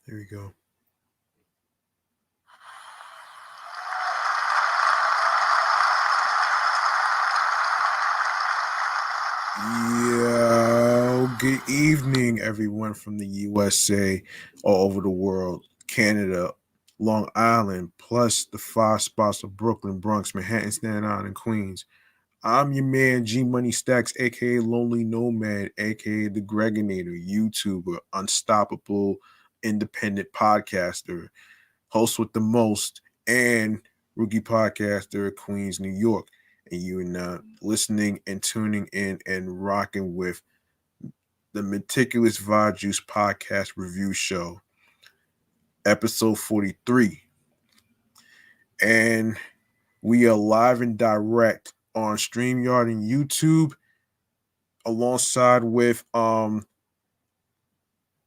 Here we go. Yo, good evening, everyone from the USA, all over the world, Canada, Long Island, plus the five spots of Brooklyn, Bronx, Manhattan, Staten Island, and Queens. I'm your man, G Money Stacks, aka Lonely Nomad, aka the Gregonator, YouTuber, unstoppable, independent podcaster, host with the most, and rookie podcaster, Queens, New York. And you're now listening and tuning in and rocking with the Meticulous Vibe Juice Podcast Review Show, episode 43. And we are live and direct on StreamYard and YouTube, alongside with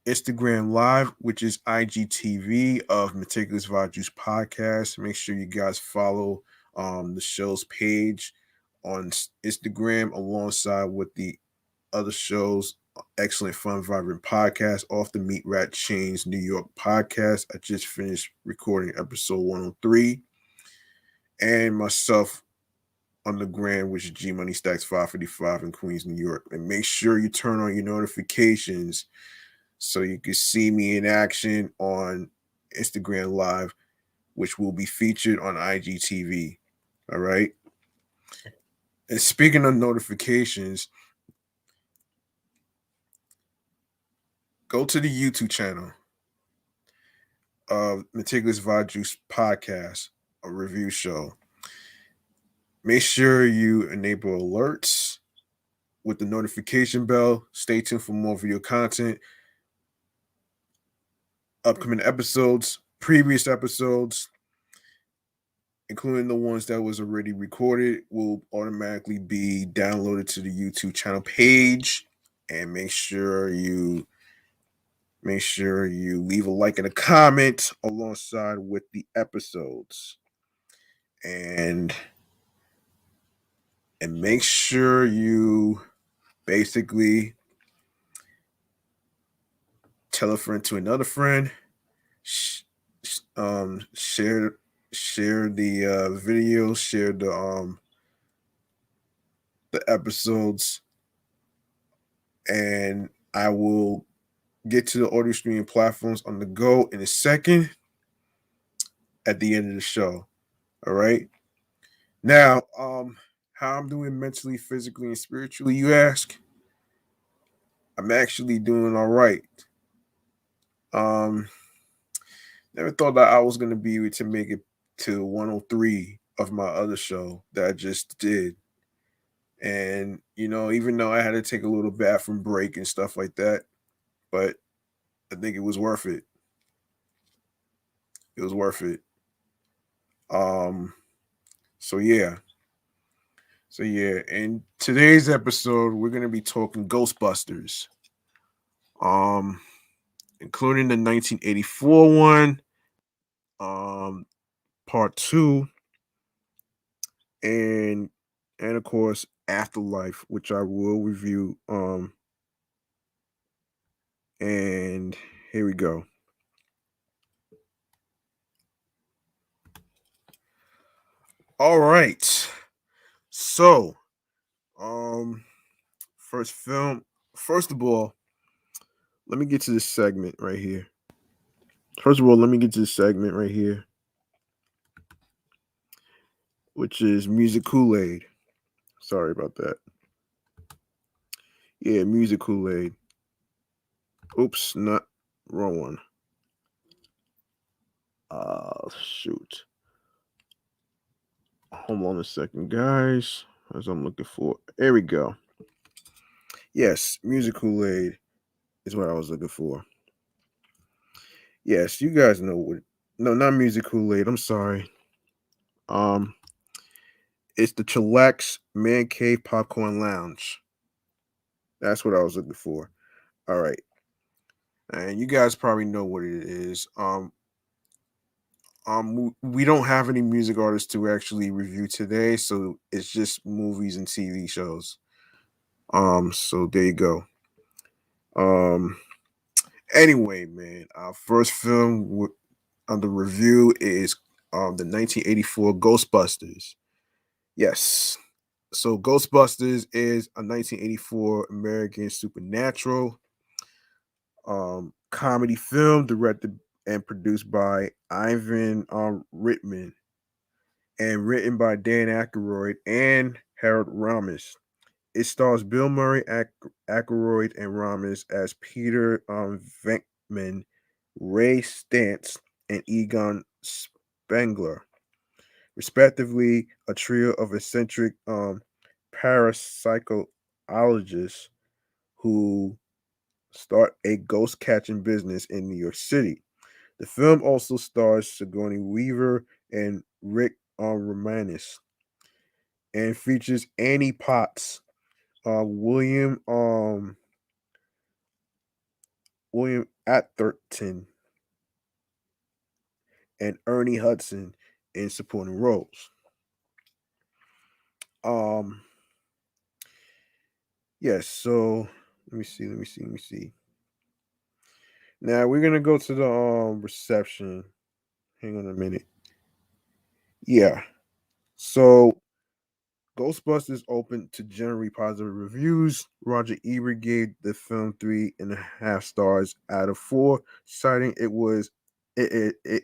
Instagram Live, which is IGTV of Meticulous Vibe Juice Podcast. Make sure you guys follow the show's page on Instagram alongside with the other shows. Excellent, fun, vibrant podcast off the Meat Rat Chains New York podcast. I just finished recording episode 103. And myself on the gram, which is G Money Stacks 555 in Queens, New York. And make sure you turn on your notifications so you can see me in action on Instagram Live, which will be featured on IGTV. All right. And speaking of notifications, go to the YouTube channel of Meticulous Vibe Juice Podcast, a review show. Make sure you enable alerts with the notification bell. Stay tuned for more video content, upcoming episodes, previous episodes, including the ones that was already recorded, will automatically be downloaded to the YouTube channel page. And make sure you leave a like and a comment alongside with the episodes. And make sure you basically tell a friend to another friend. Share the video, share the episodes, and I will get to the audio streaming platforms on the go in a second at the end of the show. All right. Now, how I'm doing mentally, physically, and spiritually, you ask? I'm actually doing all right. Um, Never thought that I was gonna be able to make it to 103 of my other show that I just did. And even though I had to take a little bathroom break and stuff like that, but I think it was worth it. It was worth it. Um, so yeah. So yeah, in today's episode, we're gonna be talking Ghostbusters. Um, including the 1984 one, part two, and of course Afterlife, which I will review. And here we go. All right. So, first film. First of all, let me get to this segment right here. First of all, let me get to this segment right here, which is Music Kool-Aid. Sorry about that. Yeah, Music Kool-Aid. Oops, not wrong one. Shoot. Hold on a second, guys. As I'm looking for. There we go. Yes, Music Kool-Aid is what I was looking for. Yes, you guys know what. No, not Music Kool-Aid. I'm sorry. Um, it's the Chillax Man Cave Popcorn Lounge. That's what I was looking for. All right, and you guys probably know what it is. We don't have any music artists to actually review today, so it's just movies and TV shows. So there you go. Um, Anyway, man, our first film under review is the 1984 Ghostbusters. Yes. So Ghostbusters is a 1984 American supernatural comedy film directed and produced by Ivan Reitman and written by Dan Aykroyd and Harold Ramis. It stars Bill Murray, Aykroyd, and Ramis as Peter Venkman, Ray Stantz, and Egon Spengler, respectively, a trio of eccentric parapsychologists who start a ghost catching business in New York City. The film also stars Sigourney Weaver and Rick Romanus and features Annie Potts, William William Atherton, and Ernie Hudson in supporting roles. Um, yes. So let me see. Now we're gonna go to the reception. Hang on a minute. Yeah. So Ghostbusters opened to generally positive reviews. Roger Ebert gave the film 3.5 stars out of 4, citing it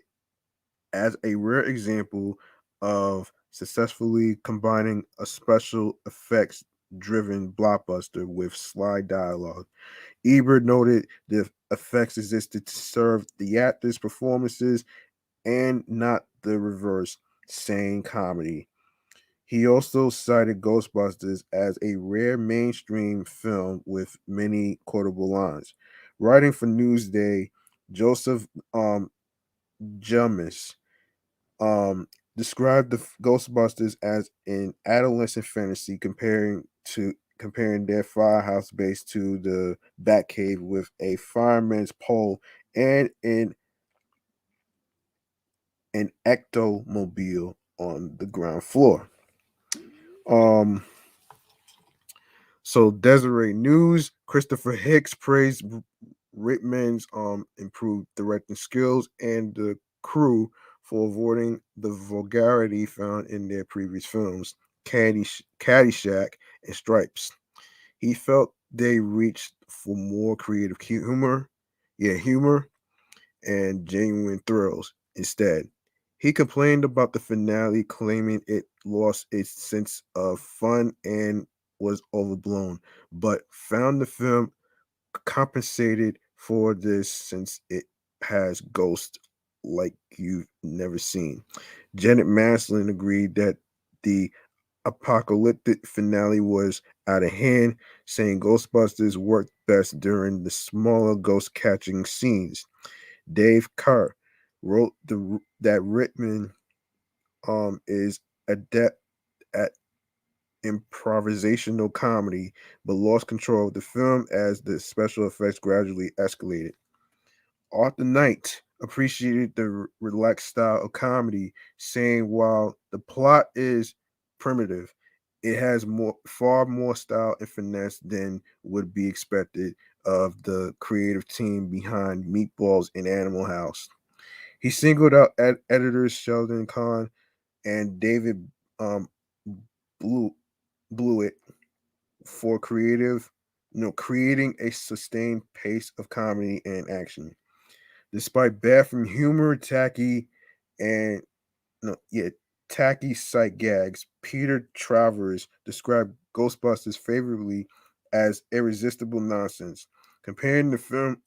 as a rare example of successfully combining a special effects driven blockbuster with sly dialogue. Ebert noted the effects existed to serve the actors' performances and not the reverse, saying comedy. He also cited Ghostbusters as a rare mainstream film with many quotable lines. Writing for Newsday, Joseph Jumis um, described the Ghostbusters as an adolescent fantasy comparing their firehouse base to the Batcave with a fireman's pole and an ectomobile on the ground floor. Um, So Desiree News, Christopher Hicks praised Rittman's improved directing skills and the crew for avoiding the vulgarity found in their previous films, Caddyshack and Stripes. He felt they reached for more creative humor and genuine thrills instead. He complained about the finale, claiming it lost its sense of fun and was overblown, but found the film compensated for this since it has ghosts like you've never seen. Janet Maslin agreed that the apocalyptic finale was out of hand, saying Ghostbusters worked best during the smaller ghost catching scenes. Dave Kerr wrote that Rittman is adept at improvisational comedy, but lost control of the film as the special effects gradually escalated. Arthur Knight appreciated the relaxed style of comedy, saying while the plot is primitive, it has far more style and finesse than would be expected of the creative team behind Meatballs and Animal House. He singled out editors Sheldon Kahn and David um, Blue Blewett for creating a sustained pace of comedy and action. Despite bathroom humor, and no, yeah, tacky sight gags, Peter Travers described Ghostbusters favorably as irresistible nonsense, comparing the film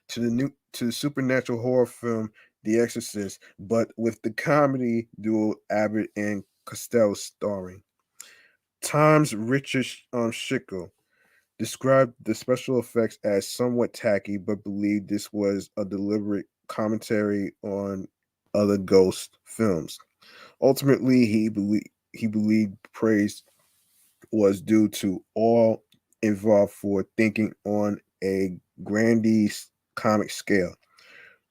to the supernatural horror film The Exorcist, but with the comedy duo Abbott and Costello starring. Times Richard Schickel described the special effects as somewhat tacky, but believed this was a deliberate commentary on other ghost films. Ultimately, he believed praise was due to all involved for thinking on a grandiose comic scale.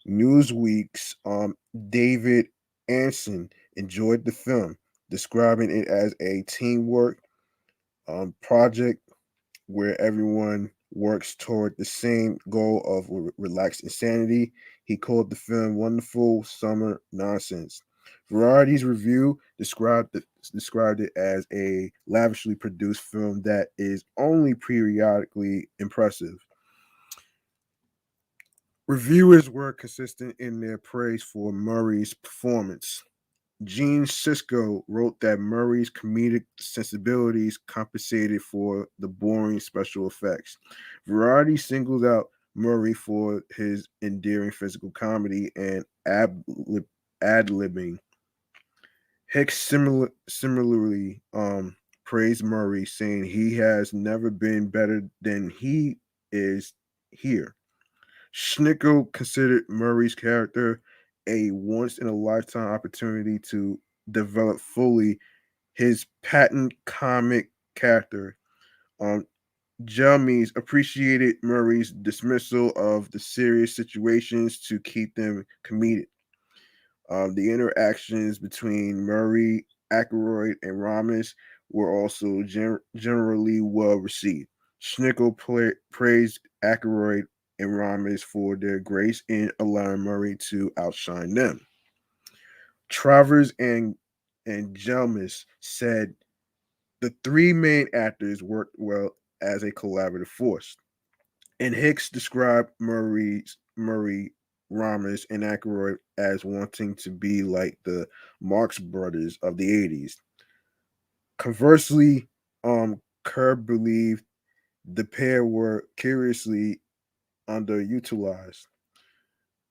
Newsweek's David Anson enjoyed the film, describing it as a teamwork project where everyone works toward the same goal of relaxed insanity. He called the film "wonderful summer nonsense." Variety's review described it as a lavishly produced film that is only periodically impressive. Reviewers were consistent in their praise for Murray's performance. Gene Sisco wrote that Murray's comedic sensibilities compensated for the boring special effects. Variety singled out Murray for his endearing physical comedy and ad-libbing. Hicks similarly praised Murray, saying he has never been better than he is here. Schnickel considered Murray's character a once in a lifetime opportunity to develop fully his patent comic character. Um, Jelmies appreciated Murray's dismissal of the serious situations to keep them comedic. The interactions between Murray, Aykroyd, and Ramos were also generally well received. Schnickel praised Aykroyd and Ramos for their grace in allowing Murray to outshine them. Travers and Jelmis said the three main actors worked well as a collaborative force. And Hicks described Murray, Ramos, and Aykroyd as wanting to be like the Marx Brothers of the '80s. Conversely, Kerr believed the pair were curiously underutilized,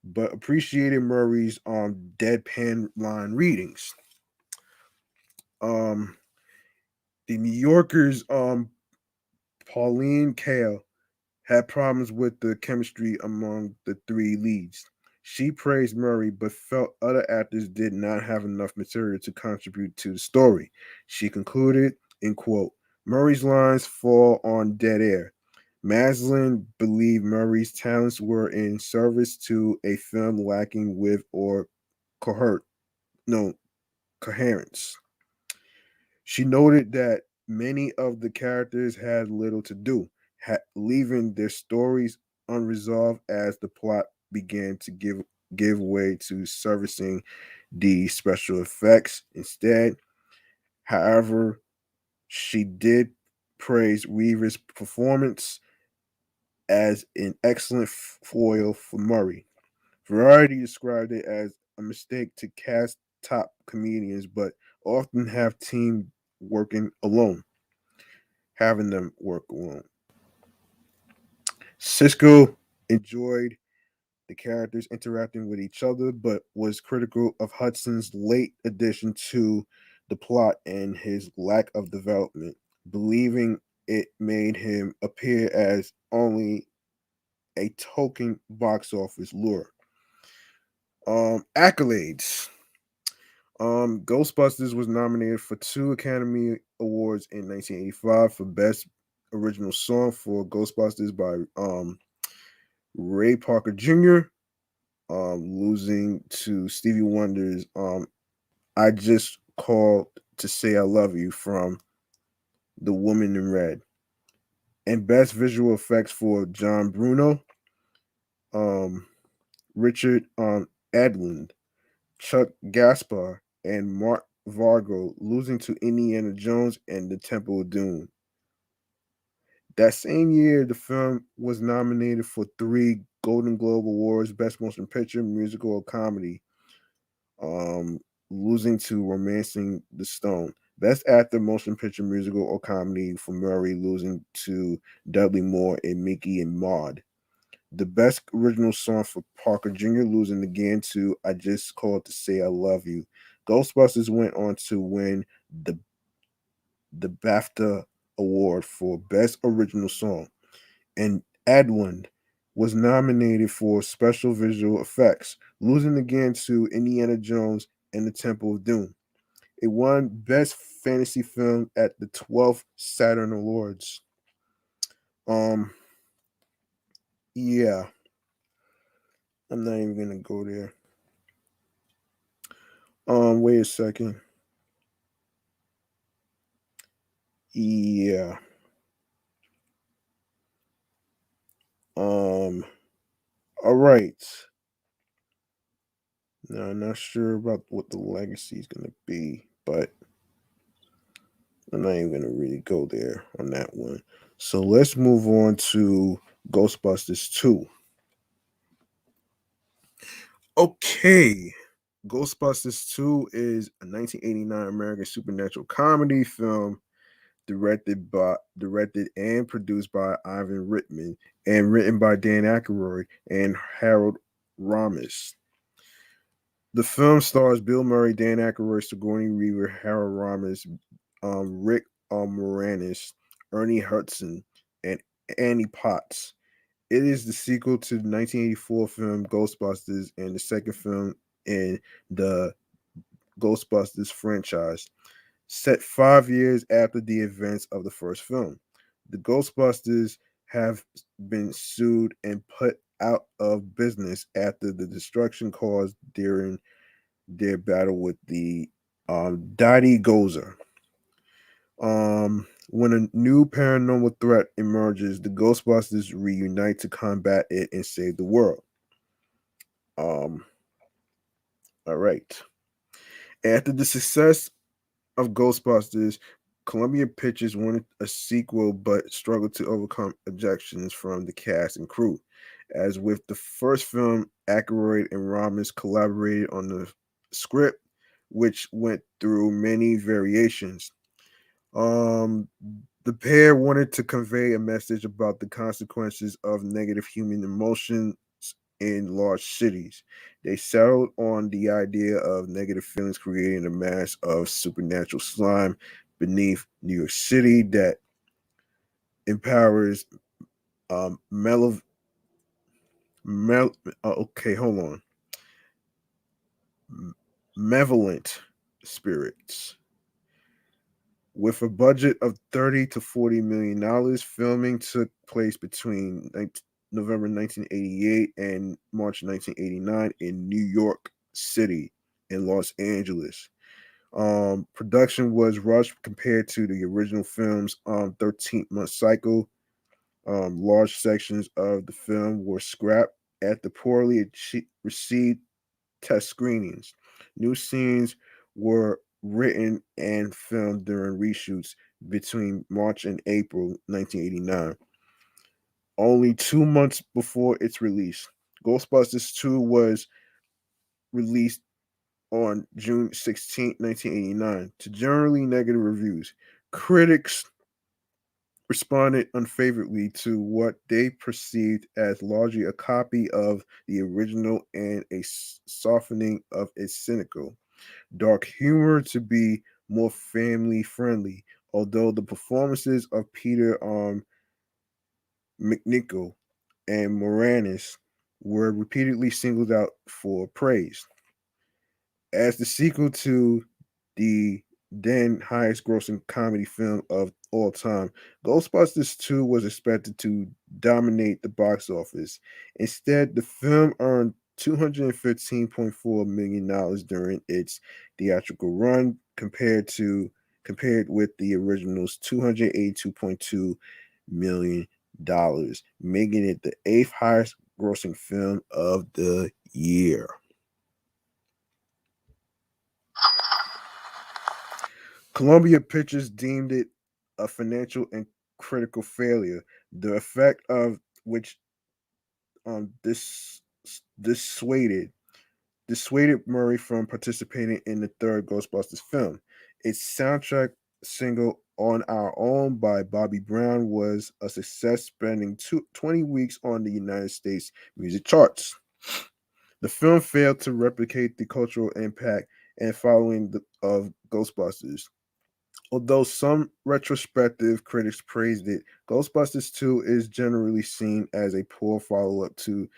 but appreciated Murray's deadpan line readings. Um, the New Yorker's Pauline Kael had problems with the chemistry among the three leads. She praised Murray, but felt other actors did not have enough material to contribute to the story. She concluded, in quote, Murray's lines fall on dead air. Maslin believed Murray's talents were in service to a film lacking with or cohert, no, coherence. She noted that many of the characters had little to do, leaving their stories unresolved as the plot began to give way to servicing the special effects instead. However, she did praise Weaver's performance as an excellent foil for Murray. Variety described it as a mistake to cast top comedians, but often have team working alone, having them work alone. Cisco enjoyed the characters interacting with each other, but was critical of Hudson's late addition to the plot and his lack of development, believing it made him appear as only a token box office lure. Accolades. Ghostbusters was nominated for 2 Academy Awards in 1985 for Best Original Song for Ghostbusters by Ray Parker Jr., losing to Stevie Wonder's I Just Called to Say I Love You from The Woman in Red. And Best Visual Effects for John Bruno, um, Richard Edlund, Chuck Gaspar, and Mark Vargo, losing to Indiana Jones and the Temple of Doom. That same year, the film was nominated for 3 Golden Globe Awards: Best Motion Picture, Musical, or Comedy, um, losing to Romancing the Stone. Best Actor, Motion Picture, Musical, or Comedy for Murray, losing to Dudley Moore in Mickey and Maude. The Best Original Song for Parker Jr., losing again to I Just Called to Say I Love You. Ghostbusters went on to win the BAFTA Award for Best Original Song, and Edlund was nominated for Special Visual Effects, losing again to Indiana Jones and the Temple of Doom. It won Best Fantasy Film at the 12th Saturn Awards. Um, yeah, I'm not even gonna go there. Wait a second. Yeah. All right. Now I'm not sure about what the legacy is gonna be, but I'm not even gonna really go there on that one. So let's move on to Ghostbusters 2. Okay. Ghostbusters 2 is a 1989 American supernatural comedy film directed and produced by Ivan Reitman and written by Dan Aykroyd and Harold Ramis. The film stars Bill Murray, Dan Aykroyd, Sigourney Weaver, Harold Ramis, Rick Moranis, Ernie Hudson, and Annie Potts. It is the sequel to the 1984 film Ghostbusters and the second film in the Ghostbusters franchise, set 5 years after the events of the first film. The Ghostbusters have been sued and put out of business after the destruction caused during their battle with the Dadi Gozer. When a new paranormal threat emerges, the Ghostbusters reunite to combat it and save the world. Um, all right. After the success of Ghostbusters, Columbia Pictures wanted a sequel but struggled to overcome objections from the cast and crew. As with the first film, Aykroyd and Ramos collaborated on the script, which went through many variations. Um, the pair wanted to convey a message about the consequences of negative human emotions in large cities. They settled on the idea of negative feelings creating a mass of supernatural slime beneath New York City that empowers um mel- okay, hold on. Malevolent spirits. With a budget of 30 to 40 million dollars, filming took place between November 1988 and March 1989 in New York City and Los Angeles. Production was rushed compared to the original film's 13-month cycle. Large sections of the film were scrapped at the poorly received test screenings. New scenes were written and filmed during reshoots between March and April 1989, only 2 months before its release. Ghostbusters 2 was released on June 16, 1989, to generally negative reviews. Critics responded unfavorably to what they perceived as largely a copy of the original and a softening of its cynical dark humor to be more family friendly, although the performances of Peter McNichol and Moranis were repeatedly singled out for praise. As the sequel to the then highest grossing comedy film of all time, Ghostbusters 2 was expected to dominate the box office. Instead, the film earned $215.4 million during its theatrical run compared with the original's $282.2 million, making it the eighth highest grossing film of the year. Columbia Pictures deemed it a financial and critical failure, the effect of which this dissuaded dissuaded Murray from participating in the third Ghostbusters film. Its soundtrack single "On Our Own" by Bobby Brown was a success, spending 20 weeks on the United States music charts. The film failed to replicate the cultural impact and following of Ghostbusters. Although some retrospective critics praised it, Ghostbusters 2 is generally seen as a poor follow up to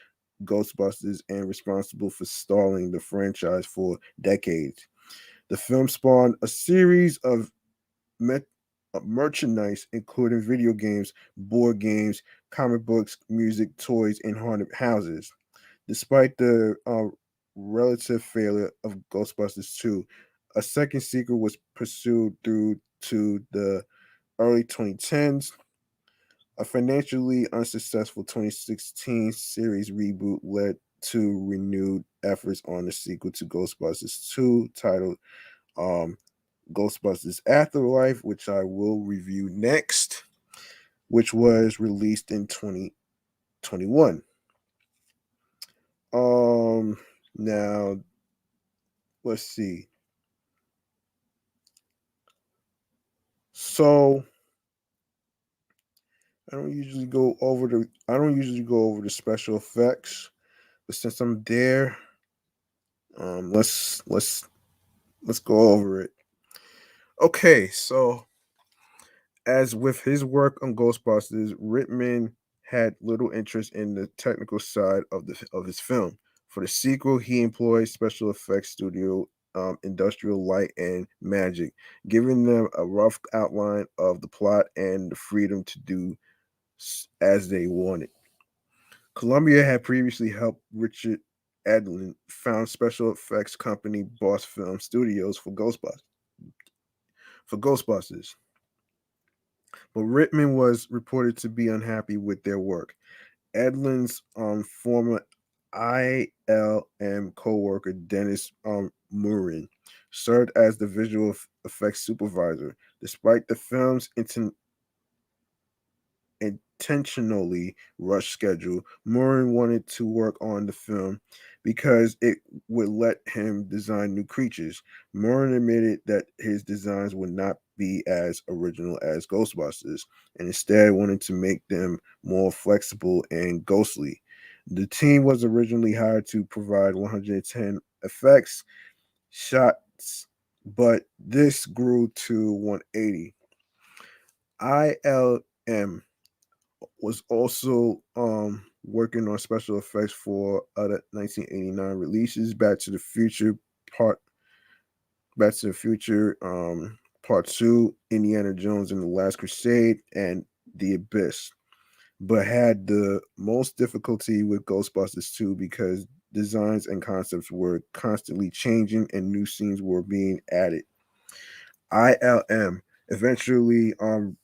Ghostbusters and responsible for stalling the franchise for decades. The film spawned a series of merchandise, including video games, board games, comic books, music, toys, and haunted houses. Despite the relative failure of Ghostbusters 2, a second sequel was pursued through to the early 2010s. A financially unsuccessful 2016 series reboot led to renewed efforts on the sequel to Ghostbusters 2 titled um, Ghostbusters Afterlife, which I will review next, which was released in 2021. Um, Now let's see. So I don't usually go over the special effects, but since I'm there, let's go over it. Okay, so as with his work on Ghostbusters, Rittman had little interest in the technical side of his film. For the sequel, he employed special effects studio Industrial Light and Magic, giving them a rough outline of the plot and the freedom to do as they wanted. Columbia had previously helped Richard Edlund found special effects company Boss Film Studios for Ghostbusters, but Rittman was reported to be unhappy with their work. Edlund's former ILM co-worker Dennis Murin served as the visual effects supervisor. Despite the film's intentionally rushed schedule, Morin wanted to work on the film because it would let him design new creatures. Morin admitted that his designs would not be as original as Ghostbusters and instead wanted to make them more flexible and ghostly. The team was originally hired to provide 110 effects shots, but this grew to 180. ILM was also working on special effects for other 1989 releases, Part Back to the Future Part 2, Indiana Jones and the Last Crusade, and The Abyss, but had the most difficulty with Ghostbusters 2 because designs and concepts were constantly changing and new scenes were being added. ILM eventually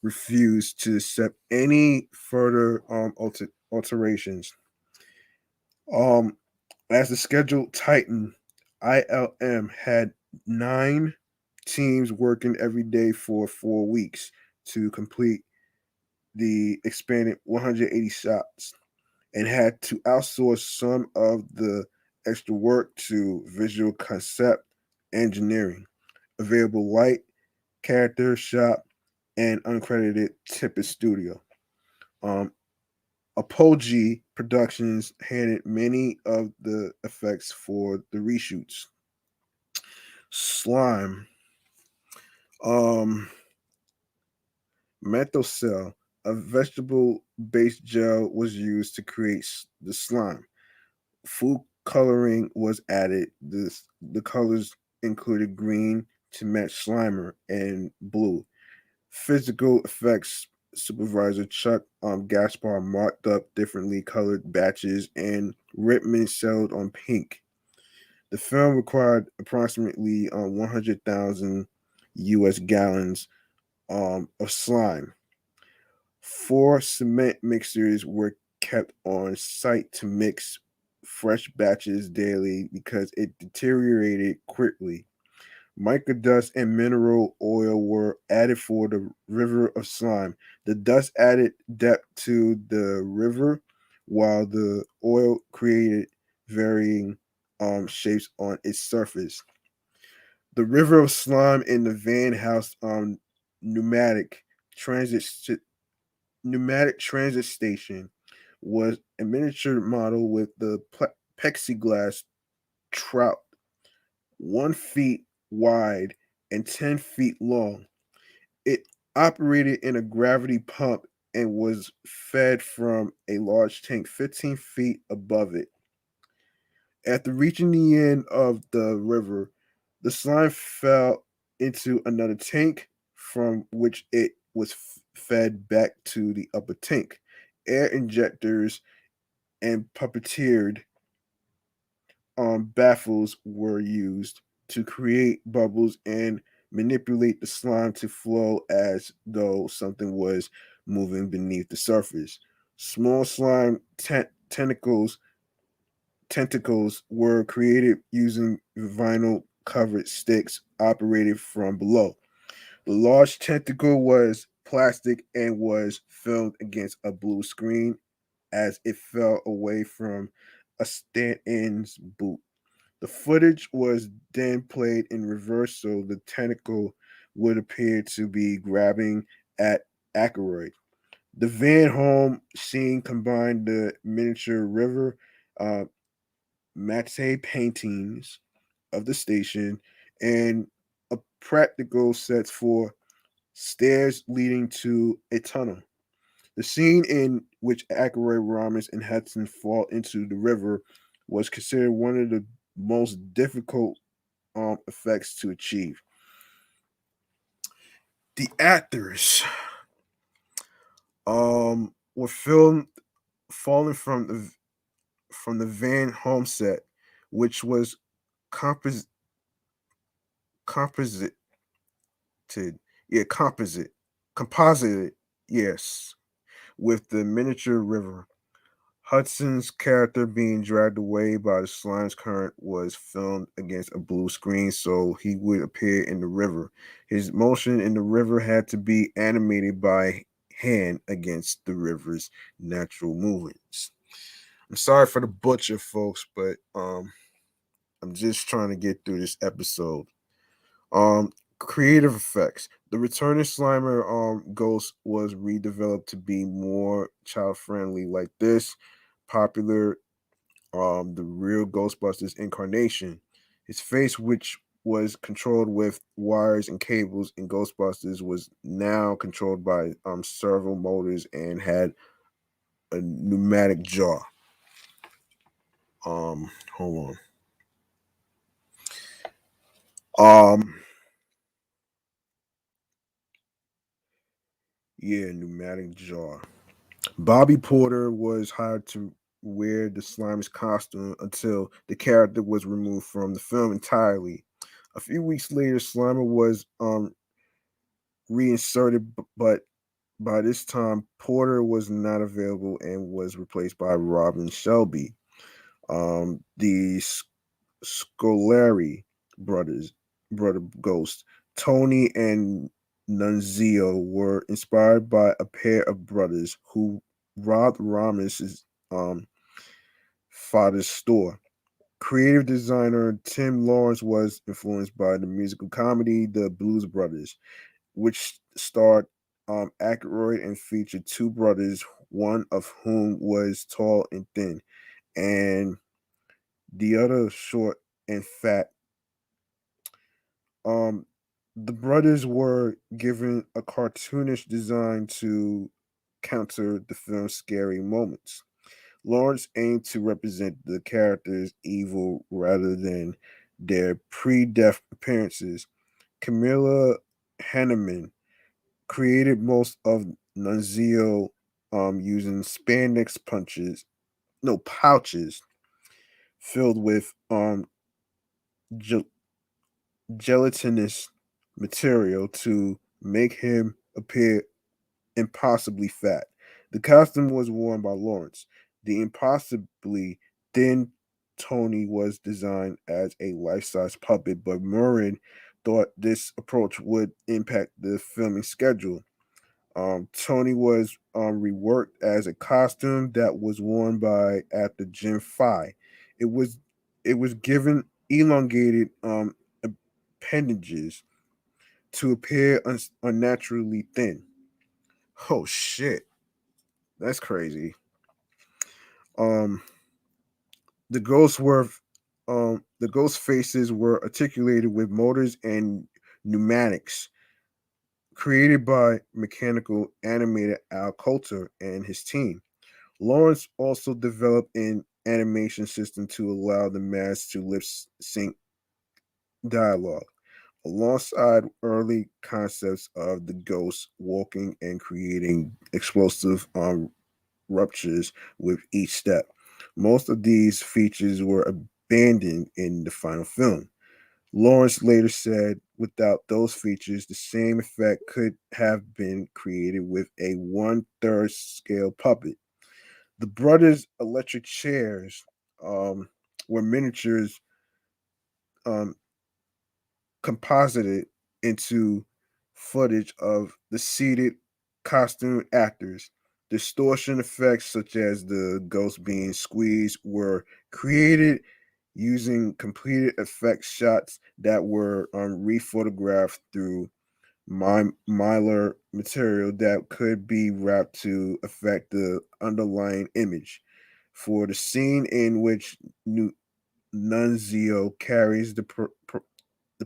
refused to accept any further alterations. Um, as the schedule tightened, ILM had 9 teams working every day for 4 weeks to complete the expanded 180 shots and had to outsource some of the extra work to visual concept engineering, available light, character shop, and uncredited Tippett Studio. Um, Apogee Productions handled many of the effects for the reshoots. Slime. Um, Menthocell, a vegetable-based gel, was used to create the slime. Food coloring was added. The colors included green to match Slimer and blue. Physical effects supervisor Chuck Gaspar marked up differently colored batches, and Rittman settled on pink. The film required approximately 100,000 U.S. gallons of slime. 4 cement mixers were kept on site to mix fresh batches daily because it deteriorated quickly. Microdust and mineral oil were added for the river of slime. The dust added depth to the river, while the oil created varying shapes on its surface. The river of slime in the van housed pneumatic transit pneumatic transit station was a miniature model with the plexiglass trout 1 feet wide and 10 feet long. It operated in a gravity pump and was fed from a large tank 15 feet above it. After reaching the end of the river, the slime fell into another tank from which it was fed back to the upper tank. Air injectors and puppeteered baffles were used to create bubbles and manipulate the slime to flow as though something was moving beneath the surface. Small slime tentacles were created using vinyl covered sticks operated from below. The large tentacle was plastic and was filmed against a blue screen as it fell away from a stand-in's boot. The footage was then played in reverse so the tentacle would appear to be grabbing at Aykroyd. The Van home scene combined the miniature river uh, matte paintings of the station and a practical sets for stairs leading to a tunnel. The scene in which Ackroyd, Ramos, and Hudson fall into the river was considered one of the most difficult effects to achieve. The actors were filmed falling from the Van home set, which was compos- composited, yeah, composited, yes, with the miniature river. Hudson's character being dragged away by the slime's current was filmed against a blue screen so he would appear in the river. His motion in the river had to be animated by hand against the river's natural movements. I'm sorry for the butcher, folks, but I'm just trying to get through this episode. Creative effects. The returning Slimer ghost was redeveloped to be more child friendly, like this popular the real Ghostbusters incarnation. His face, which was controlled with wires and cables in Ghostbusters, was now controlled by servo motors and had a pneumatic jaw. Hold on. Yeah, pneumatic jaw. Bobby Porter was hired to wear the Slime's costume until the character was removed from the film entirely. A few weeks later, Slimer was reinserted, but by this time, Porter was not available and was replaced by Robin Shelby. The Scolari brothers, brother Ghost, Tony and Nunzio were inspired by a pair of brothers who robbed Ramis's father's store. Creative designer Tim Lawrence was influenced by the musical comedy The Blues Brothers, which starred Aykroyd and featured two brothers, one of whom was tall and thin, and the other short and fat. Um, the brothers were given a cartoonish design to counter the film's scary moments. Lawrence aimed to represent the characters' evil rather than their pre-death appearances. Camilla Hanneman created most of Nunzio using spandex pouches filled with gel- gelatinous material to make him appear impossibly fat. The costume was worn by Lawrence. The impossibly thin Tony was designed as a life-size puppet, but Murray thought this approach would impact the filming schedule. Tony was reworked as a costume that was worn by actor Jim Phi. It was it was given elongated appendages to appear unnaturally thin. Oh shit, that's crazy. Um, the ghosts were the ghost faces were articulated with motors and pneumatics created by mechanical animator Al Coulter and his team. Lawrence also developed an animation system to allow the masks to lip sync dialogue, alongside early concepts of the ghost walking and creating explosive ruptures with each step. Most of these features were abandoned in the final film. Lawrence later said without those features, the same effect could have been created with a one-third scale puppet. The brothers' electric chairs were miniatures um, composited into footage of the seated costume actors. Distortion effects, such as the ghost being squeezed, were created using completed effect shots that were rephotographed through mylar material that could be wrapped to affect the underlying image. For the scene in which Nunzio carries the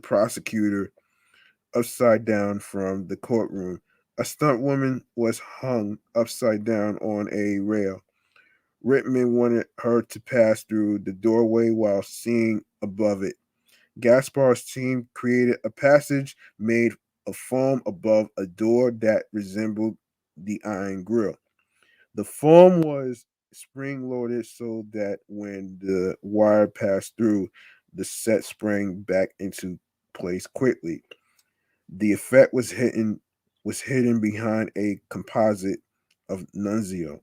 prosecutor upside down from the courtroom, a stunt woman was hung upside down on a rail. Rittman wanted her to pass through the doorway while seeing above it. Gaspar's team created a passage made of foam above a door that resembled the iron grill. The foam was spring loaded so that when the wire passed through, the set sprang back into place quickly. The effect was hidden behind a composite of Nunzio.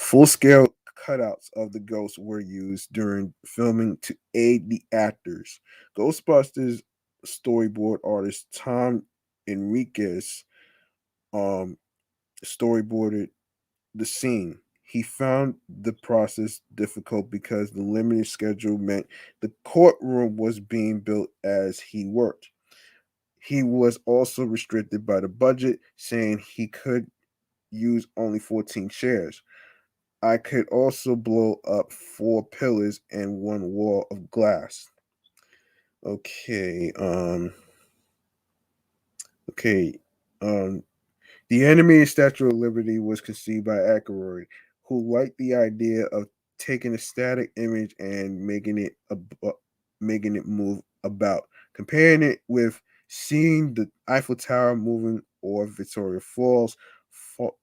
Full scale cutouts of the ghosts were used during filming to aid the actors. Ghostbusters storyboard artist Tom Enriquez um, storyboarded the scene. He found the process difficult because the limited schedule meant the courtroom was being built as he worked. He was also restricted by the budget, saying he could use only 14 chairs. I could also blow up four pillars and one wall of glass. Okay, okay. Um, the animated Statue of Liberty was conceived by Aykroyd, who liked the idea of taking a static image and making it move about, comparing it with seeing the Eiffel Tower moving or Victoria Falls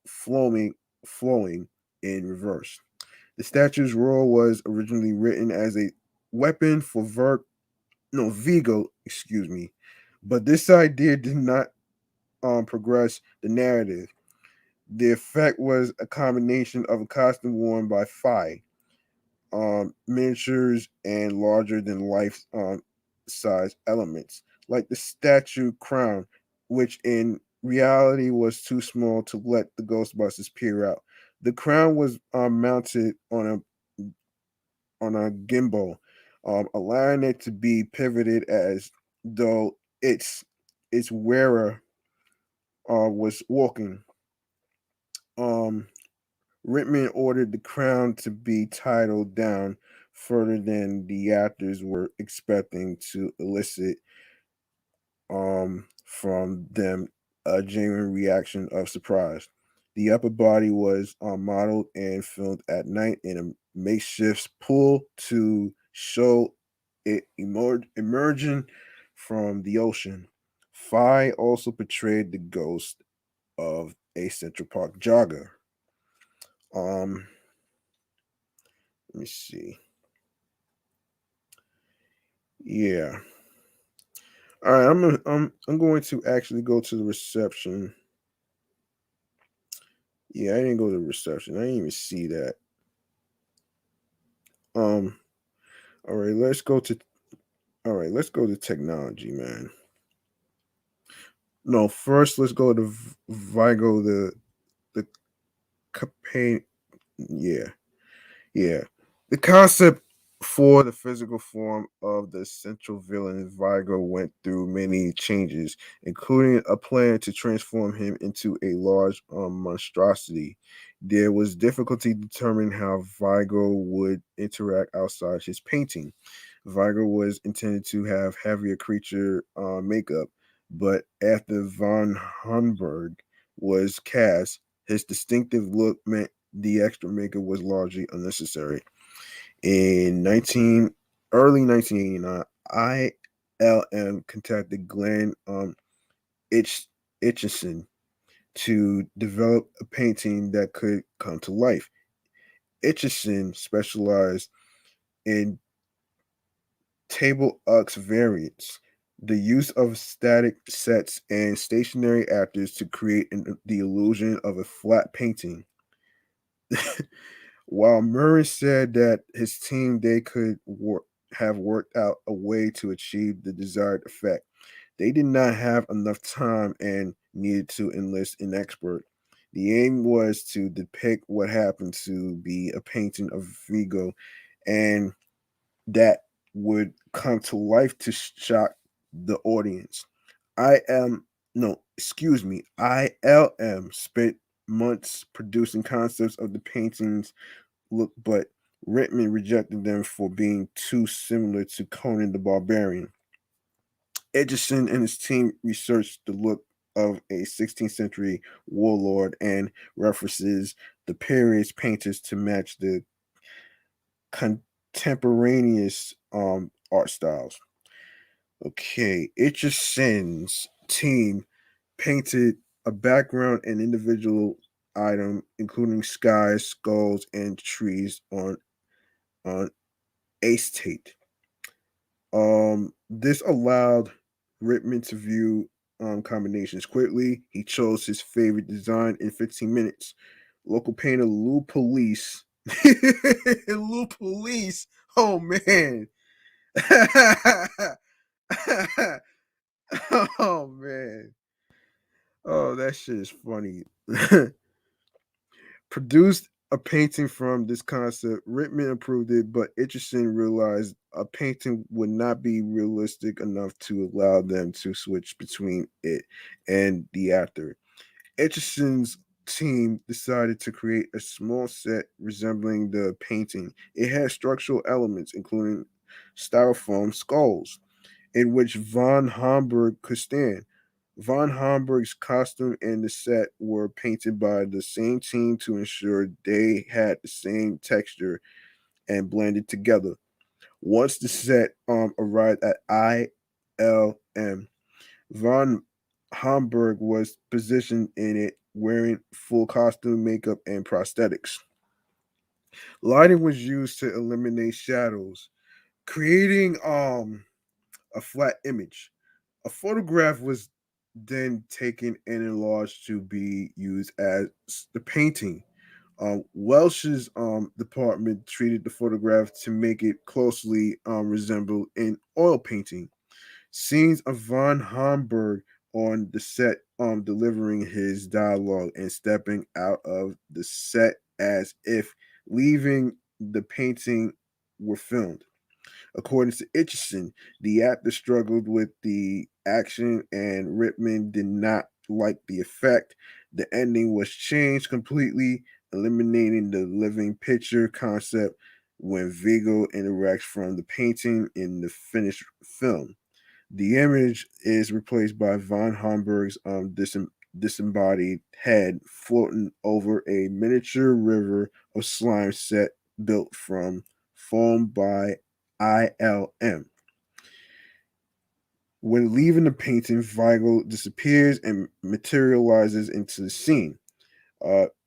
flowing in reverse. The statue's role was originally written as a weapon for Vigo, excuse me, but this idea did not progress the narrative. The effect was a combination of a costume worn by Phi, miniatures, and larger than life size elements, like the statue crown, which in reality was too small to let the Ghostbusters peer out. The crown was mounted on a gimbal, allowing it to be pivoted as though its wearer was walking. Um, Rittman ordered the crown to be titled down further than the actors were expecting to elicit from them a genuine reaction of surprise. The upper body was modeled and filmed at night in a makeshift pool to show it emerging from the ocean. Phi also portrayed the ghost of a Central Park jogger. Um, Let me see. Yeah. All right. I'm going to actually go to the reception. Yeah, I didn't go to the reception. I didn't even see that. Um. All right. Let's go to. All right. Let's go to technology, man. No, first let's go to Vigo. The campaign. Yeah. Yeah. The concept for the physical form of the central villain Vigo went through many changes, including a plan to transform him into a large monstrosity. There was difficulty determining how Vigo would interact outside his painting. Vigo was intended to have heavier creature makeup, but after von Humberg was cast, his distinctive look meant the extra makeup was largely unnecessary. In 19 early 1989, ILM contacted Glenn Itch, Itchison to develop a painting that could come to life. Itchison specialized in table Ux variants, The use of static sets and stationary actors to create the illusion of a flat painting. While Murray said that his team they could have worked out a way to achieve the desired effect, they did not have enough time and needed to enlist an expert. The aim was to depict what happened to be a painting of Vigo, and that would come to life to shock the audience. I am no, excuse me. ILM spent months producing concepts of the paintings look, but Rittman rejected them for being too similar to Conan the Barbarian. Edgerton and his team researched the look of a 16th century warlord and references the period's painters to match the contemporaneous art styles. Okay, Itchison's team painted a background and individual item, including skies, skulls, and trees on acetate. This allowed Rittman to view combinations quickly. He chose his favorite design in 15 minutes. Local painter Lou Police. Lou Police. Oh man. Oh man. Oh, that shit is funny. Produced a painting from this concept. Rittman approved it, but Itchison realized a painting would not be realistic enough to allow them to switch between it and the actor. Itchison's team decided to create a small set resembling the painting. It had structural elements, including styrofoam skulls, in which von Homburg could stand. Von Homburg's costume and the set were painted by the same team to ensure they had the same texture and blended together. Once the set arrived at ILM, von Homburg was positioned in it wearing full costume, makeup, and prosthetics. Lighting was used to eliminate shadows, creating a flat image. A photograph was then taken and enlarged to be used as the painting. Welsh's department treated the photograph to make it closely resemble an oil painting. Scenes of von Homburg on the set delivering his dialogue and stepping out of the set as if leaving the painting were filmed. According to Itchison, the actor struggled with the action and Rittman did not like the effect. The ending was changed completely, eliminating the living picture concept when Vigo interacts from the painting in the finished film. The image is replaced by von Homburg's disembodied head floating over a miniature river of slime set built from foam by ILM. When leaving the painting, Vigo disappears and materializes into the scene.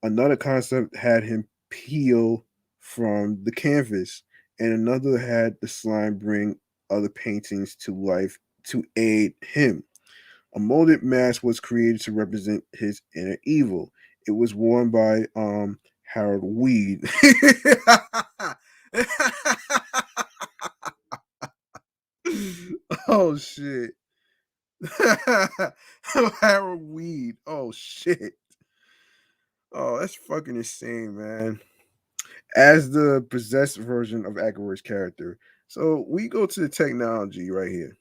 Another concept had him peel from the canvas, and another had the slime bring other paintings to life to aid him. A molded mask was created to represent his inner evil. It was worn by Harold Weed. Oh shit. Harold Weed. Oh shit. Oh, that's fucking insane, man. As the possessed version of Ackroyd's character. So we go to the technology right here.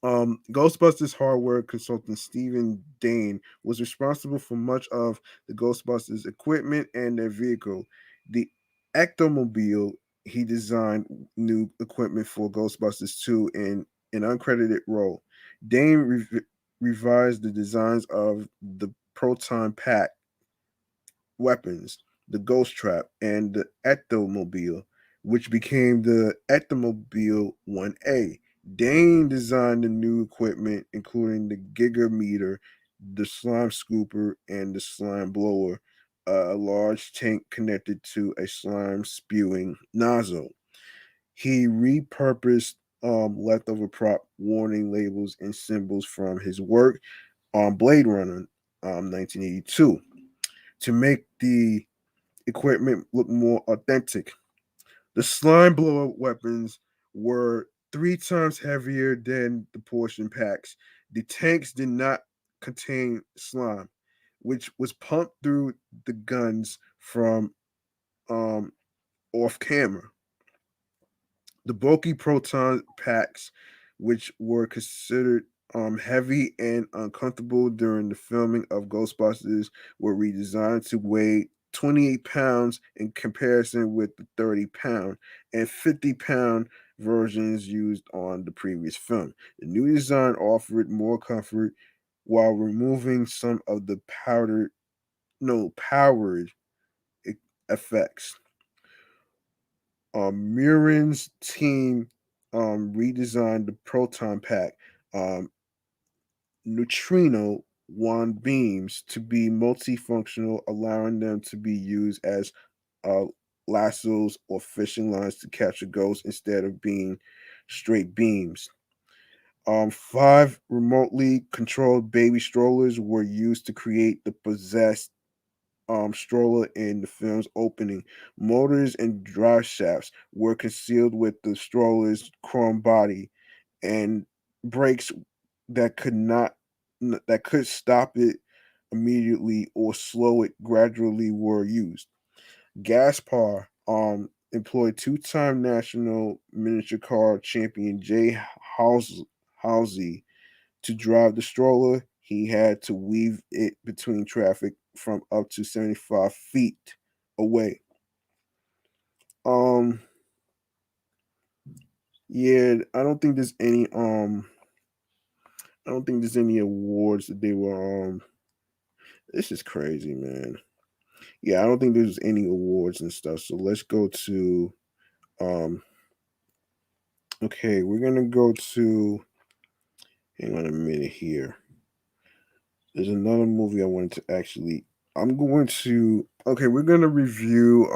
Ghostbusters hardware consultant Stephen Dane was responsible for much of the Ghostbusters equipment and their vehicle. The Ectomobile, he designed new equipment for Ghostbusters 2 in an uncredited role. Dane revised the designs of the proton pack weapons, the Ghost Trap, and the Ectomobile, which became the Ectomobile 1A. Dane designed the new equipment, including the gigameter, the slime scooper, and the slime blower, a large tank connected to a slime spewing nozzle. He repurposed leftover prop warning labels and symbols from his work on Blade Runner 1982 to make the equipment look more authentic. The slime blow up weapons were 3 times heavier than the portion packs. The tanks did not contain slime, which was pumped through the guns from um, off camera. The bulky proton packs, which were considered heavy and uncomfortable during the filming of Ghostbusters, were redesigned to weigh 28 pounds in comparison with the 30-pound and 50-pound versions used on the previous film. The new design offered more comfort while removing some of the powered effects. Murin's team redesigned the proton pack neutrino wand beams to be multifunctional, allowing them to be used as uh, lassos or fishing lines to capture ghosts instead of being straight beams. 5 remotely controlled baby strollers were used to create the possessed stroller in the film's opening. Motors and drive shafts were concealed with the stroller's chrome body, and brakes that could not that could stop it immediately or slow it gradually were used. Gaspar employed two-time national miniature car champion Jay Halsey to drive the stroller. He had to weave it between traffic from up to 75 feet away. Um, yeah, I don't think there's any awards that they were this is crazy, man. Yeah, I don't think there's any awards and stuff. So let's go to um okay, we're gonna go to hang on a minute here. There's another movie I wanted to actually I'm going to okay, we're gonna review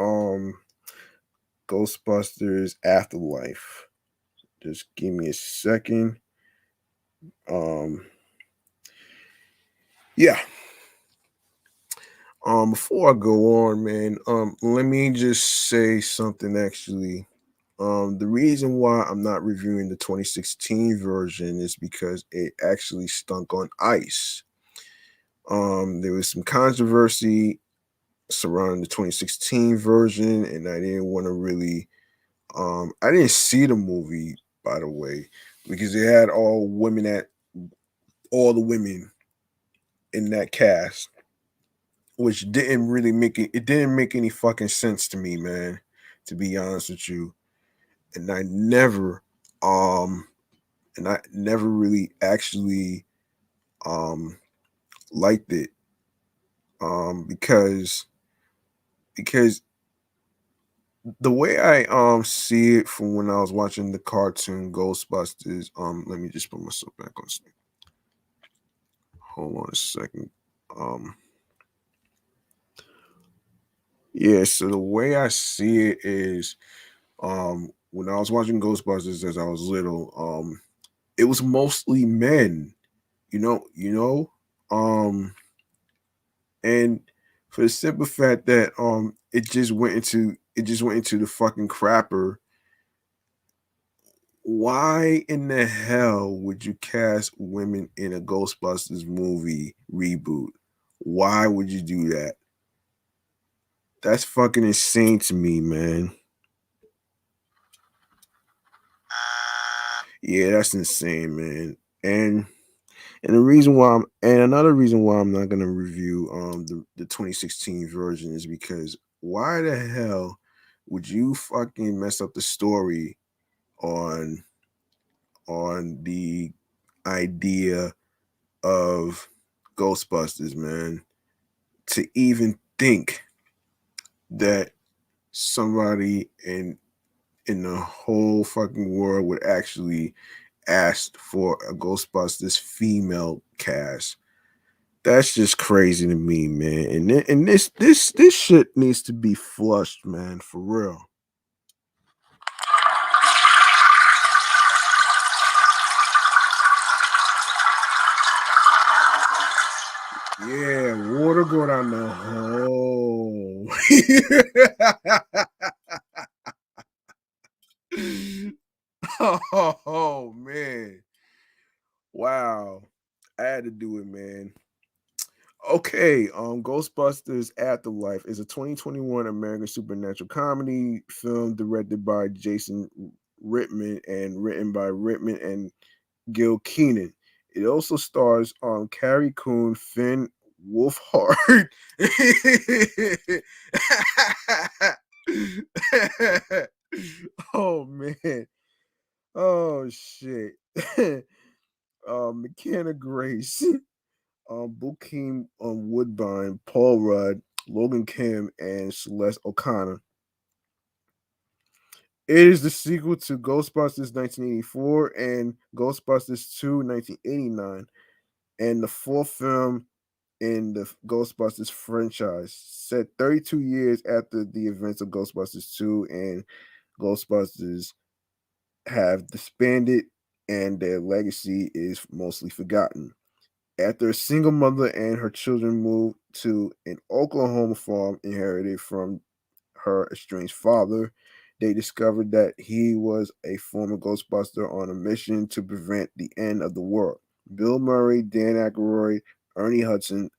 Ghostbusters Afterlife. Just give me a second. Um, yeah. Before I go on, man, let me just say something actually. The reason why I'm not reviewing the 2016 version is because it actually stunk on ice. There was some controversy surrounding the 2016 version, and I didn't want to really I didn't see the movie, by the way, because it had all the women in that cast, which didn't really make it. It didn't make any fucking sense to me, man. To be honest with you, and um, I never really actually um liked it because because the way I see it from when I was watching the cartoon Ghostbusters. Let me just put myself back on. Hold on a second. Um, yeah. So the way I see it is, when I was watching Ghostbusters as I was little, it was mostly men. Um, and for the simple fact that it just went into the fucking crapper. Why in the hell would you cast women in a Ghostbusters movie reboot? Why would you do that? That's fucking insane to me, man. Yeah, that's insane, man. And the reason why and another reason why I'm not gonna review the 2016 version is because why the hell would you fucking mess up the story on the idea of Ghostbusters, man? To even think that somebody in the whole fucking world would actually ask for a Ghostbusters female cast. That's just crazy to me, man. And this shit needs to be flushed, man, for real. Yeah, water go down the hole. Oh man. Wow. I had to do it, man. Okay, Ghostbusters Afterlife is a 2021 American supernatural comedy film directed by Jason Rittman and written by Rittman and Gil Keenan. It also stars Carrie Coon, Finn Wolfhard. Oh man. Oh shit. McKenna Grace, Bokeem Woodbine, Paul Rudd, Logan Kim, and Celeste O'Connor. It is the sequel to Ghostbusters 1984 and Ghostbusters 2 1989, and the fourth film in the Ghostbusters franchise, set 32 years after the events of Ghostbusters 2 and Ghostbusters have disbanded and their legacy is mostly forgotten. After a single mother and her children moved to an Oklahoma farm inherited from her estranged father, they discovered that he was a former Ghostbuster on a mission to prevent the end of the world. Bill Murray, Dan Aykroyd, Ernie Hudson,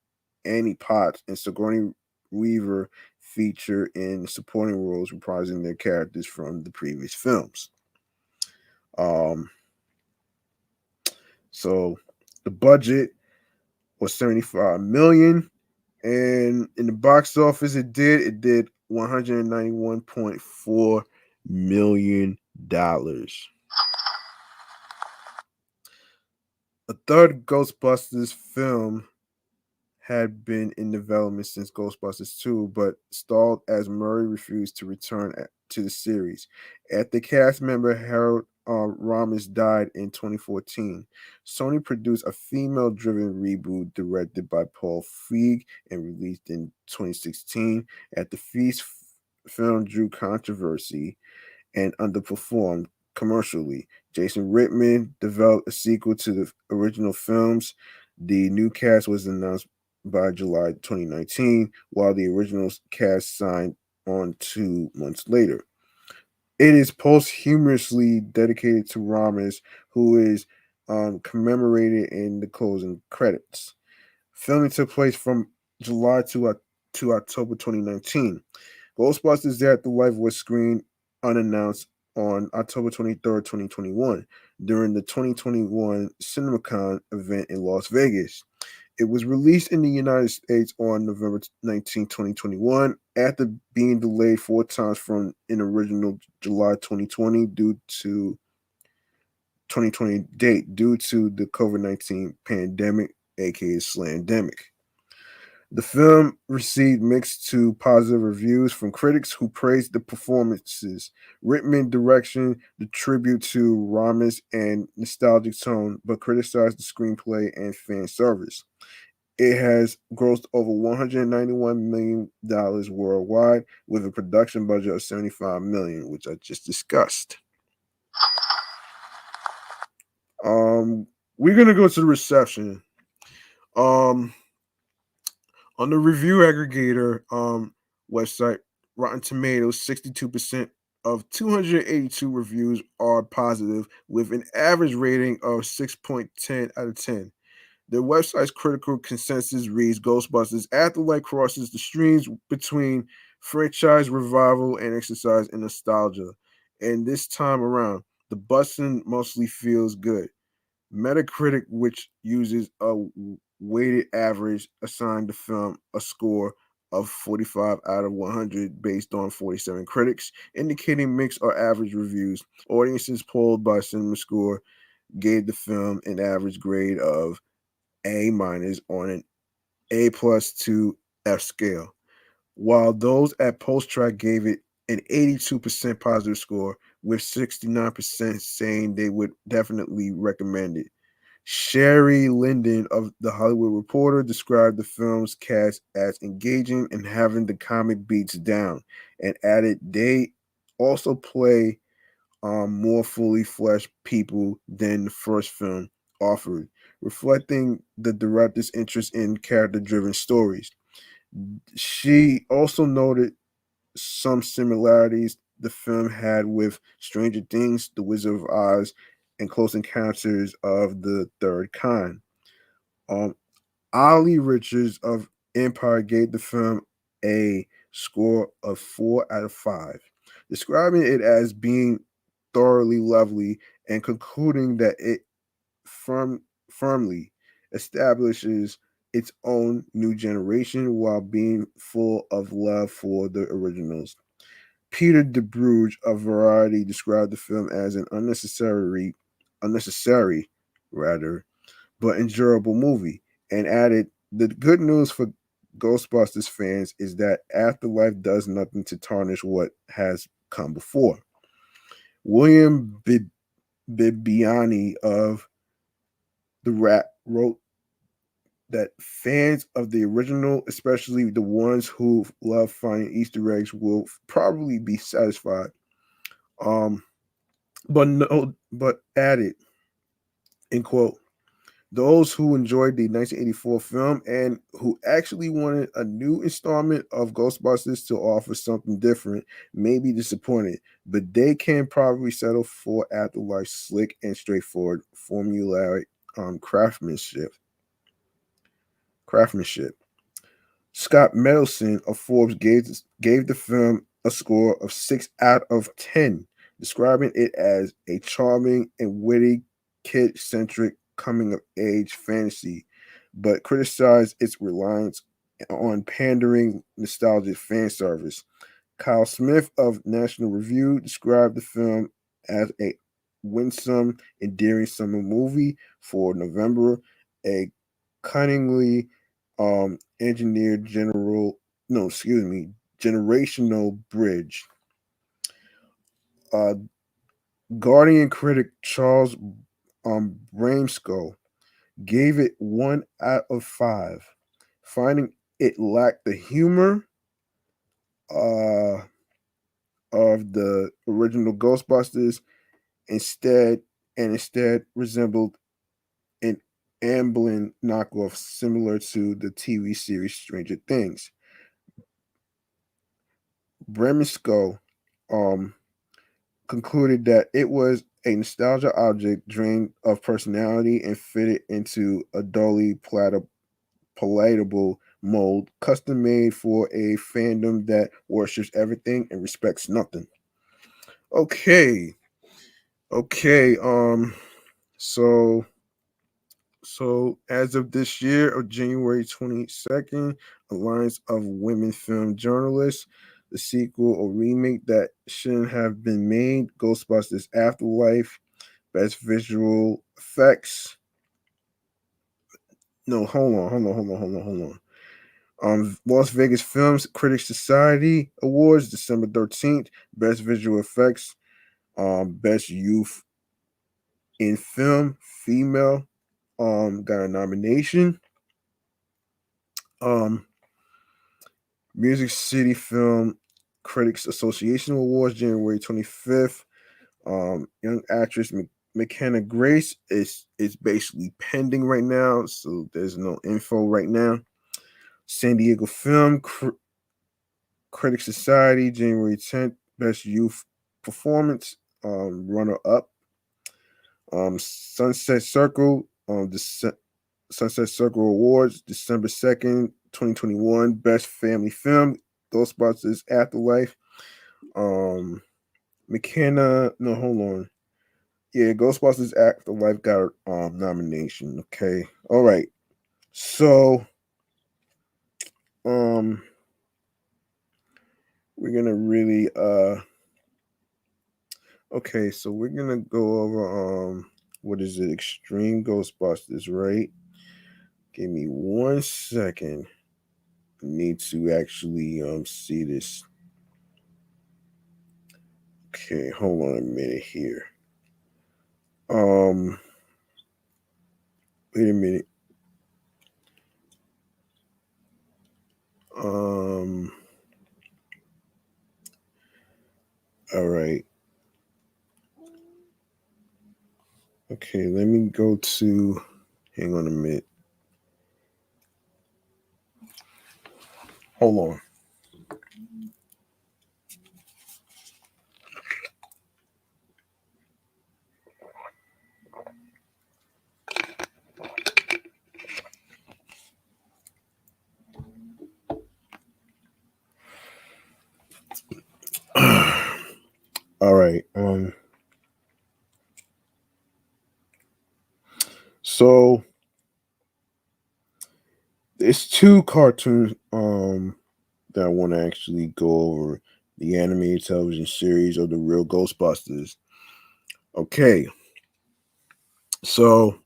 Annie Potts, and Sigourney Weaver feature in supporting roles reprising their characters from the previous films. Um, so the budget was 75 million, and in the box office it did 191.4 million dollars. A third Ghostbusters film had been in development since Ghostbusters 2, but stalled as Murray refused to return to the series. After cast member Harold Ramis died in 2014, Sony produced a female driven reboot directed by Paul Feig and released in 2016. At the feast, film drew controversy and underperformed commercially. Jason Rittman developed a sequel to the original films. The new cast was announced by July 2019, while the original cast signed on 2 months later. It is posthumously dedicated to Ramos, who is commemorated in the closing credits. Filming took place from July to October 2019. Ghostbusters Afterlife was screened unannounced on October 23rd, 2021, during the 2021 CinemaCon event in Las Vegas. It was released in the United States on November 19, 2021, after being delayed 4 times from an original July 2020 due to 2020 date due to the COVID-19 pandemic, aka Slandemic. The film received mixed to positive reviews from critics who praised the performances, Rittman direction, the tribute to Ramos, and nostalgic tone, but criticized the screenplay and fan service. It has grossed over $191 million worldwide with a production budget of $75 million, which I just discussed. Um, we're gonna go to the reception. Um, on the review aggregator website, Rotten Tomatoes, 62% of 282 reviews are positive, with an average rating of 6.10 out of 10. The website's critical consensus reads Ghostbusters Afterlife crosses the streams between franchise revival and exercise in nostalgia. And this time around, the busting mostly feels good. Metacritic, which uses a weighted average, assigned the film a score of 45 out of 100 based on 47 critics, indicating mixed or average reviews. Audiences polled by CinemaScore gave the film an average grade of A minus on an A plus to F scale, while those at PostTrack gave it an 82% positive score, with 69% saying they would definitely recommend it. Sherry Linden of The Hollywood Reporter described the film's cast as engaging and having the comic beats down, and added they also play more fully fleshed people than the first film offered. reflecting the director's interest in character-driven stories. She also noted some similarities the film had with Stranger Things, The Wizard of Oz, and Close Encounters of the Third Kind. Um, Ollie Richards of Empire gave the film a score of 4 out of 5, describing it as being thoroughly lovely and concluding that it firmly establishes its own new generation while being full of love for the originals. Peter DeBruge of Variety described the film as an unnecessary rather, but enjoyable movie, and added, "The good news for Ghostbusters fans is that Afterlife does nothing to tarnish what has come before." William Bibbiani of The Rat wrote that fans of the original, especially the ones who love finding Easter eggs, will probably be satisfied. Um, but added, in quote, those who enjoyed the 1984 film and who actually wanted a new installment of Ghostbusters to offer something different may be disappointed, but they can probably settle for Afterlife's slick and straightforward formulaic craftsmanship. Craftsmanship. Scott Mendelson of Forbes gave the film a score of 6 out of 10, describing it as a charming and witty, kid centric coming of age fantasy, but criticized its reliance on pandering nostalgic fan service. Kyle Smith of National Review described the film as a winsome, endearing summer movie for November, a cunningly engineered generational bridge. Uh, Guardian critic Charles Bramsco gave it 1 out of 5, finding it lacked the humor uh, of the original Ghostbusters instead instead resembled an Amblin knockoff similar to the TV series Stranger Things. Bremisco um, concluded that it was a nostalgia object drained of personality and fitted into a dully palatable mold, custom made for a fandom that worships everything and respects nothing. Okay, okay. So as of this year of January 22nd, Alliance of Women Film Journalists, the sequel or remake that shouldn't have been made, Ghostbusters Afterlife, Best Visual Effects. No, hold on. Las Vegas Films Critics Society Awards, December 13th, Best Visual Effects, Best Youth in Film, Female, got a nomination. Um, Music City Film Critics Association Awards, January 25th. Young actress McKenna Grace is basically pending right now, so there's no info right now. San Diego Film Critics Society, January 10th, Best Youth Performance, runner up. Sunset Circle, Sunset Circle Awards, December 2nd, 2021, Best Family Film, Ghostbusters Afterlife. Um, McKenna, no, hold on. Yeah, Ghostbusters Afterlife got a nomination. Okay, all right. So, um, we're gonna really okay, so we're gonna go over what is it? Extreme Ghostbusters, right? Give me 1 second. I need to actually see this. Okay, hold on a minute here. Um, wait a minute. Um, all right. Okay, let me go to Hang on a minute. Hold on. All right. So it's two cartoons that I want to actually go over. The animated television series of the real Ghostbusters. Okay, so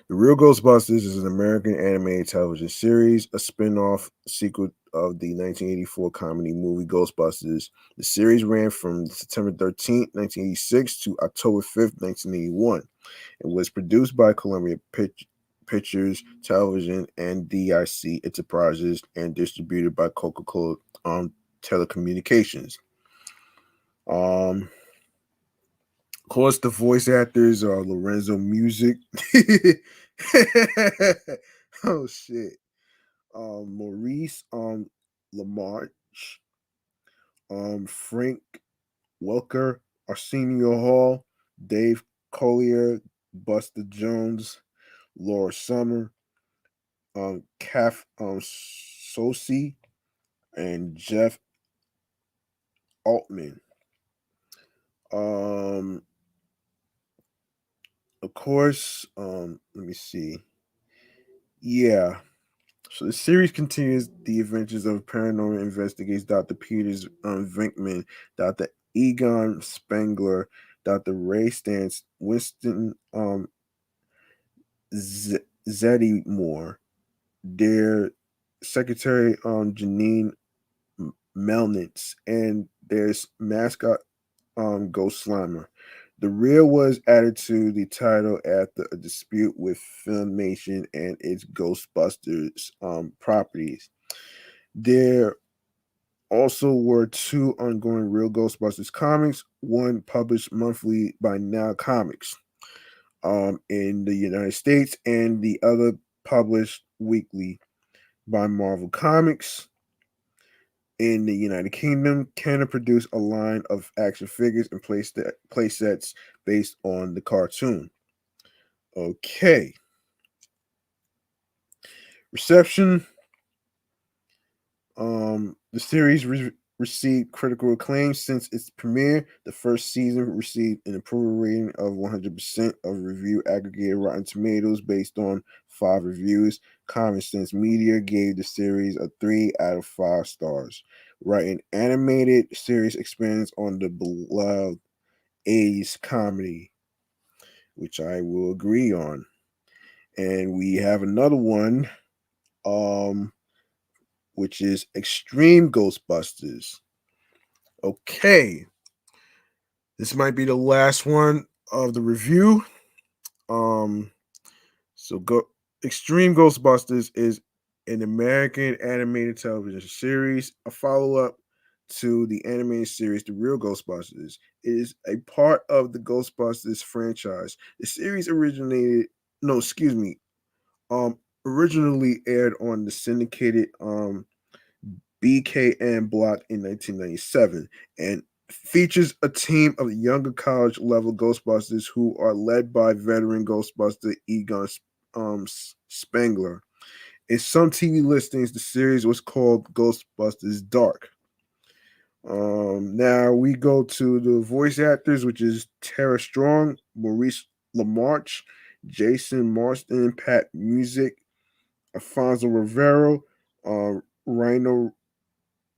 the real Ghostbusters is an American animated television series, a spin-off sequel of the 1984 comedy movie Ghostbusters. The series ran from September 13th, 1986 to October 5th, 1981. It was produced by Columbia Pictures Television and DIC Enterprises and distributed by Coca-Cola Telecommunications. Um, of course, the voice actors are Lorenzo Music. Oh shit. Maurice Lamarche, Frank Welker, Arsenio Hall, Dave Collier, Buster Jones, Laura Summer, Kath Sosi, and Jeff Altman. Um, of course, let me see. Yeah. So the series continues the adventures of paranormal investigators Dr. Peters Venkman, Dr. Egon Spengler, Dr. Ray Stantz, Winston Zeddemore, their secretary Janine Melnitz, and their mascot Ghost Slimer. The reel was added to the title after a dispute with Filmation and its Ghostbusters properties. There also were two ongoing Real Ghostbusters comics, one published monthly by Now Comics in the United States, and the other published weekly by Marvel Comics. In the United Kingdom, Canada produced a line of action figures and play sets based on the cartoon. Okay. Reception. The series received critical acclaim since its premiere. The first season received an approval rating of 100% of review aggregated Rotten Tomatoes based on 5 reviews. Common Sense Media gave the series a 3 out of 5 stars. Writing animated series expands on the beloved 80s comedy, which I will agree on. And we have another one, um, which is Extreme Ghostbusters. Okay, this might be the last one of the review. Um, so go Extreme Ghostbusters is an American animated television series, a follow-up to the animated series The Real Ghostbusters. It is a part of the Ghostbusters franchise. The series originally aired on the syndicated BKN block in 1997 and features a team of younger college level Ghostbusters who are led by veteran Ghostbuster Egon Spengler. In some TV listings, the series was called Ghostbusters Dark. Now we go to the voice actors, which is Tara Strong, Maurice LaMarche, Jason Marston, Pat Music, Alfonso Rivero, Rhino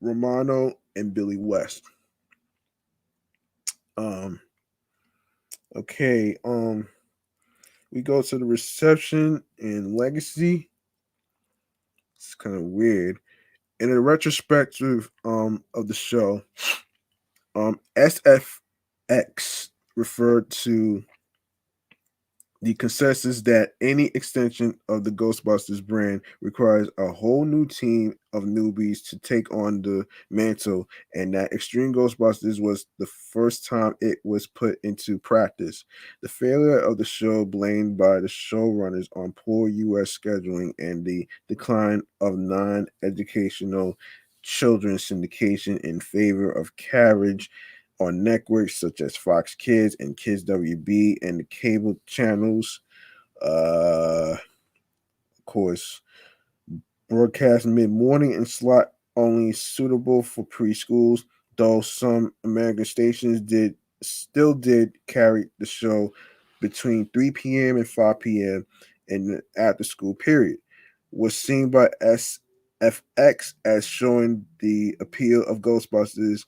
Romano, and Billy West. Um, okay, we go to the reception and legacy. It's kind of weird. In a retrospective of the show, SFX referred to The consensus that any extension of the Ghostbusters brand requires a whole new team of newbies to take on the mantle, and that Extreme Ghostbusters was the first time it was put into practice. The failure of the show, blamed by the showrunners on poor US scheduling and the decline of non educational children's syndication in favor of carriage on networks such as Fox Kids and Kids WB and the cable channels. Of course, broadcast mid morning and slot only suitable for preschools, though some American stations did carry the show between 3 p.m. and 5 p.m. in the after school period. Was seen by SFX as showing the appeal of Ghostbusters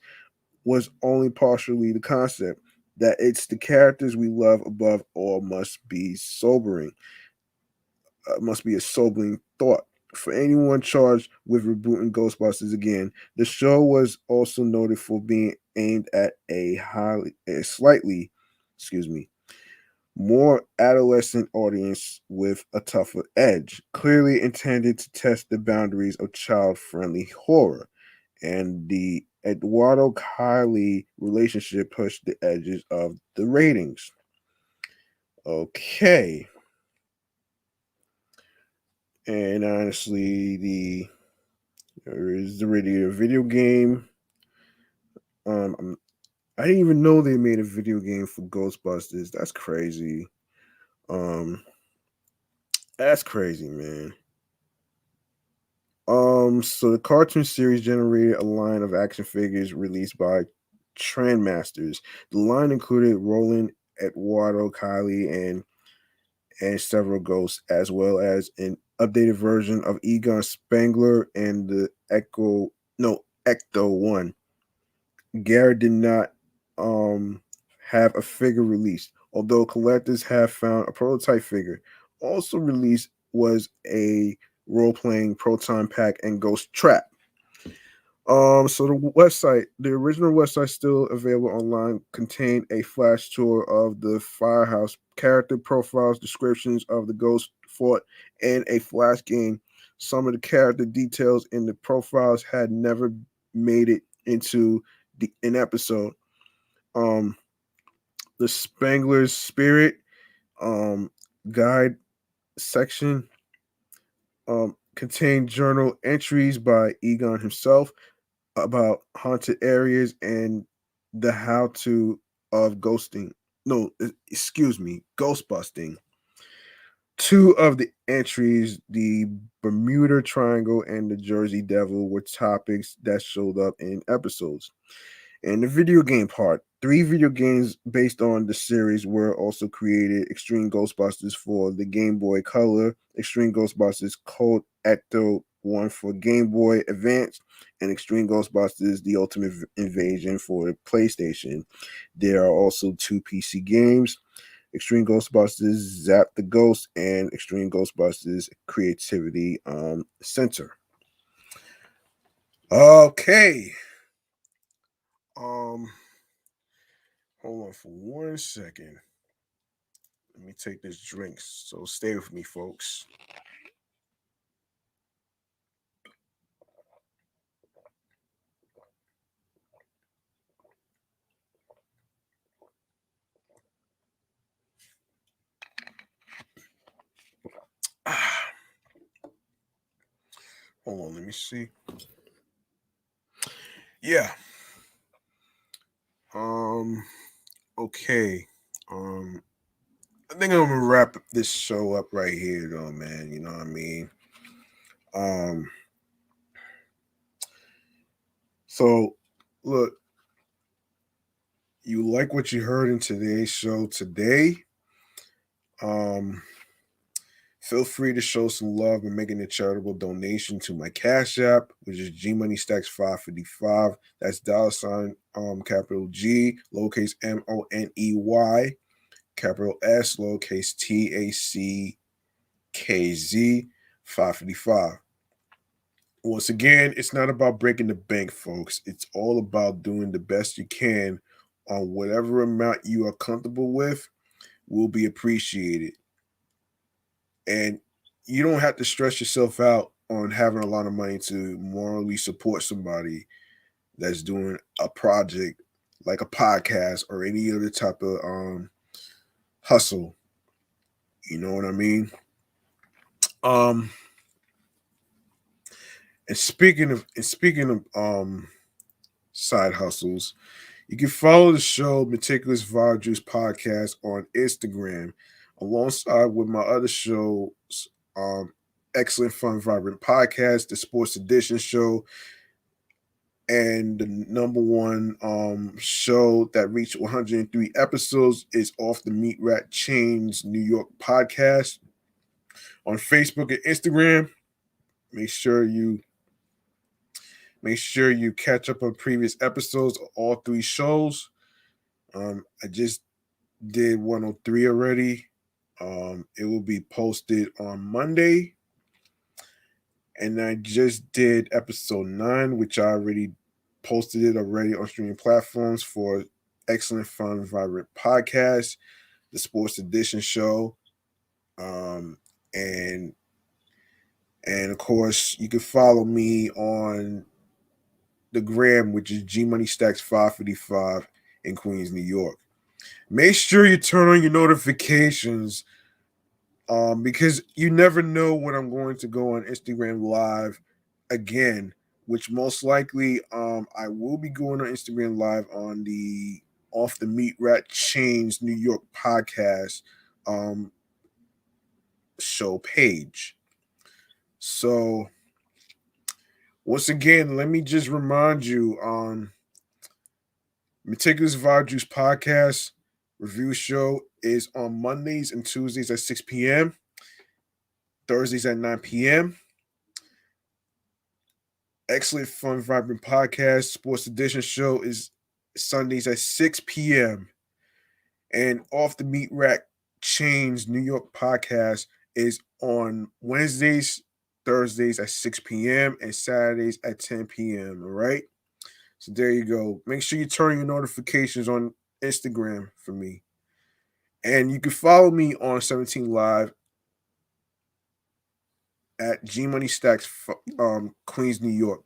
was only partially the concept that it's the characters we love above all must be a sobering thought. For anyone charged with rebooting Ghostbusters again, the show was also noted for being aimed at a slightly, excuse me, more adolescent audience with a tougher edge, clearly intended to test the boundaries of child-friendly horror. And the Eduardo Kylie relationship pushed the edges of the ratings. Okay. And honestly, there is already a video game. I didn't even know they made a video game for Ghostbusters. That's crazy. Um, that's crazy, man. So the cartoon series generated a line of action figures released by Trendmasters. The line included Roland, Eduardo, Kylie, and several ghosts, as well as an updated version of Egon Spangler and the Ecto One. Garrett did not um, have a figure released, although collectors have found a prototype figure. Also released was a role playing Proton Pack and Ghost Trap. So the original website still available online, contained a flash tour of the firehouse, character profiles, descriptions of the ghost fort, and a flash game. Some of the character details in the profiles had never made it into an episode. Um, the Spangler's Spirit um guide section contained journal entries by Egon himself about haunted areas and the how to of ghosting. No, excuse me, ghost busting. Two of the entries, the Bermuda Triangle and the Jersey Devil, were topics that showed up in episodes. And the video game part, three video games based on the series were also created: Extreme Ghostbusters for the Game Boy Color, Extreme Ghostbusters Cold Ecto 1 for Game Boy Advance, and Extreme Ghostbusters The Ultimate Invasion for the PlayStation. There are also two PC games: Extreme Ghostbusters Zap the Ghost and Extreme Ghostbusters Creativity Center. Okay. Um Hold on for 1 second. Let me take this drink. So stay with me, folks. Hold on, let me see. Yeah. Um. Okay. Um. I think I'm gonna wrap this show up right here, though, man. You know what I mean? Um. So, look, you like what you heard in today's show today? Um. Feel free to show some love by making a charitable donation to my Cash App, which is G Money Stacks 555. That's $ capital G, lowercase MONEY, capital S, lowercase TACKZ 555. Once again, it's not about breaking the bank, folks. It's all about doing the best you can on whatever amount you are comfortable with will be appreciated. And you don't have to stress yourself out on having a lot of money to morally support somebody that's doing a project like a podcast or any other type of hustle. You know what I mean? Um, and speaking of side hustles, you can follow the show Meticulous Vibe Juice Podcast on Instagram, alongside with my other shows, um, Excellent Fun Vibrant Podcast, the Sports Edition show, and the number one show that reached 103 episodes is Off the Meat Rat Chains New York Podcast on Facebook and Instagram. Make sure you catch up on previous episodes of all three shows. I just did 103 already. It will be posted on Monday. And I just did episode 9, which I already posted it already on streaming platforms for Excellent Fun Vibrant Podcast, the Sports Edition show. Um, and and of course you can follow me on the gram, which is G Money Stacks 555 in Queens, New York. Make sure you turn on your notifications, because you never know when I'm going to go on Instagram Live again, which most likely I will be going on Instagram Live on the Off the Meat Rat Chains New York podcast um, show page. So once again, let me just remind you, Meticulous Vibe Juice podcast review show is on Mondays and Tuesdays at 6 p.m., Thursdays at 9 p.m. Excellent Fun Vibrant Podcast Sports Edition show is Sundays at 6 p.m. And Off the Meat Rack Chains New York podcast is on Wednesdays, Thursdays at 6 p.m. and Saturdays at 10 p.m. All right. So there you go. Make sure you turn your notifications on Instagram for me. And you can follow me on 17 Live at G Money Stacks, Queens, New York.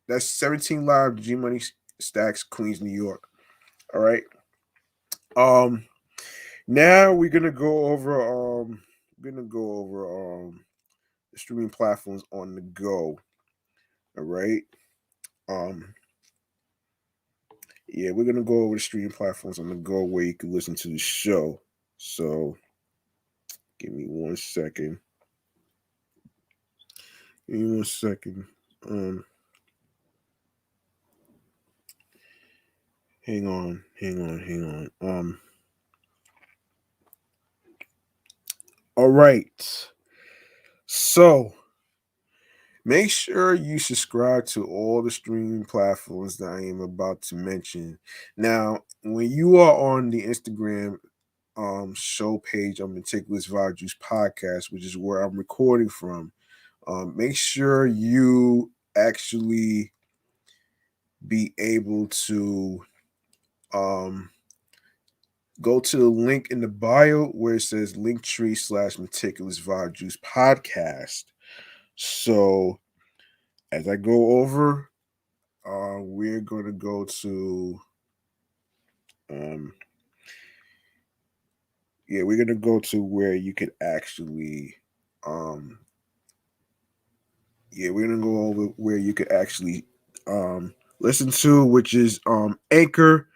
That's 17 Live G Money Stacks, Queens, New York. All right. Um. Now we're gonna go over the streaming platforms on the go. All right. Um. Yeah, we're gonna go over the streaming platforms on the go where you can listen to the show. So give me 1 second. Give me 1 second. Um. Hang on. All right. So make sure you subscribe to all the streaming platforms that I am about to mention. Now, when you are on the Instagram show page on Meticulous Vibe Juice Podcast, which is where I'm recording from, make sure you actually be able to um, go to the link in the bio where it says Linktree/Meticulous Vibe Juice Podcast. So as I go over, we're going to go to um we're going to go to where you could actually um we're going to go over where you could actually listen to, which is Anchor,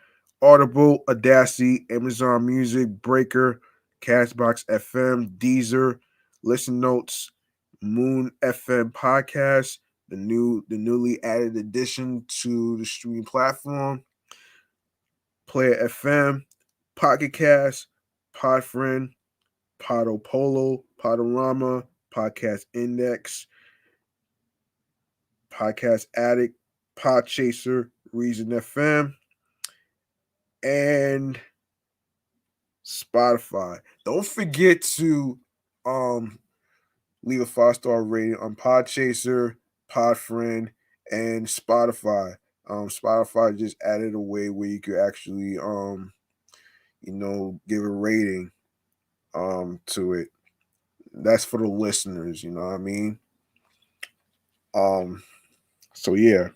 Audible, Audacity, Amazon Music, Breaker, Castbox FM, Deezer, Listen Notes, Moon FM Podcast, the newly added addition to the streaming platform, Player FM, Pocket Cast, Podfriend, Podopolo, Podorama, Podcast Index, Podcast Addict, Podchaser, Reason FM, and Spotify. Don't forget to um leave a 5-star rating on Podchaser, Podfriend, and Spotify. Spotify just added a way where you could actually give a rating to it. that's for the listeners, you know what I mean? Um so yeah.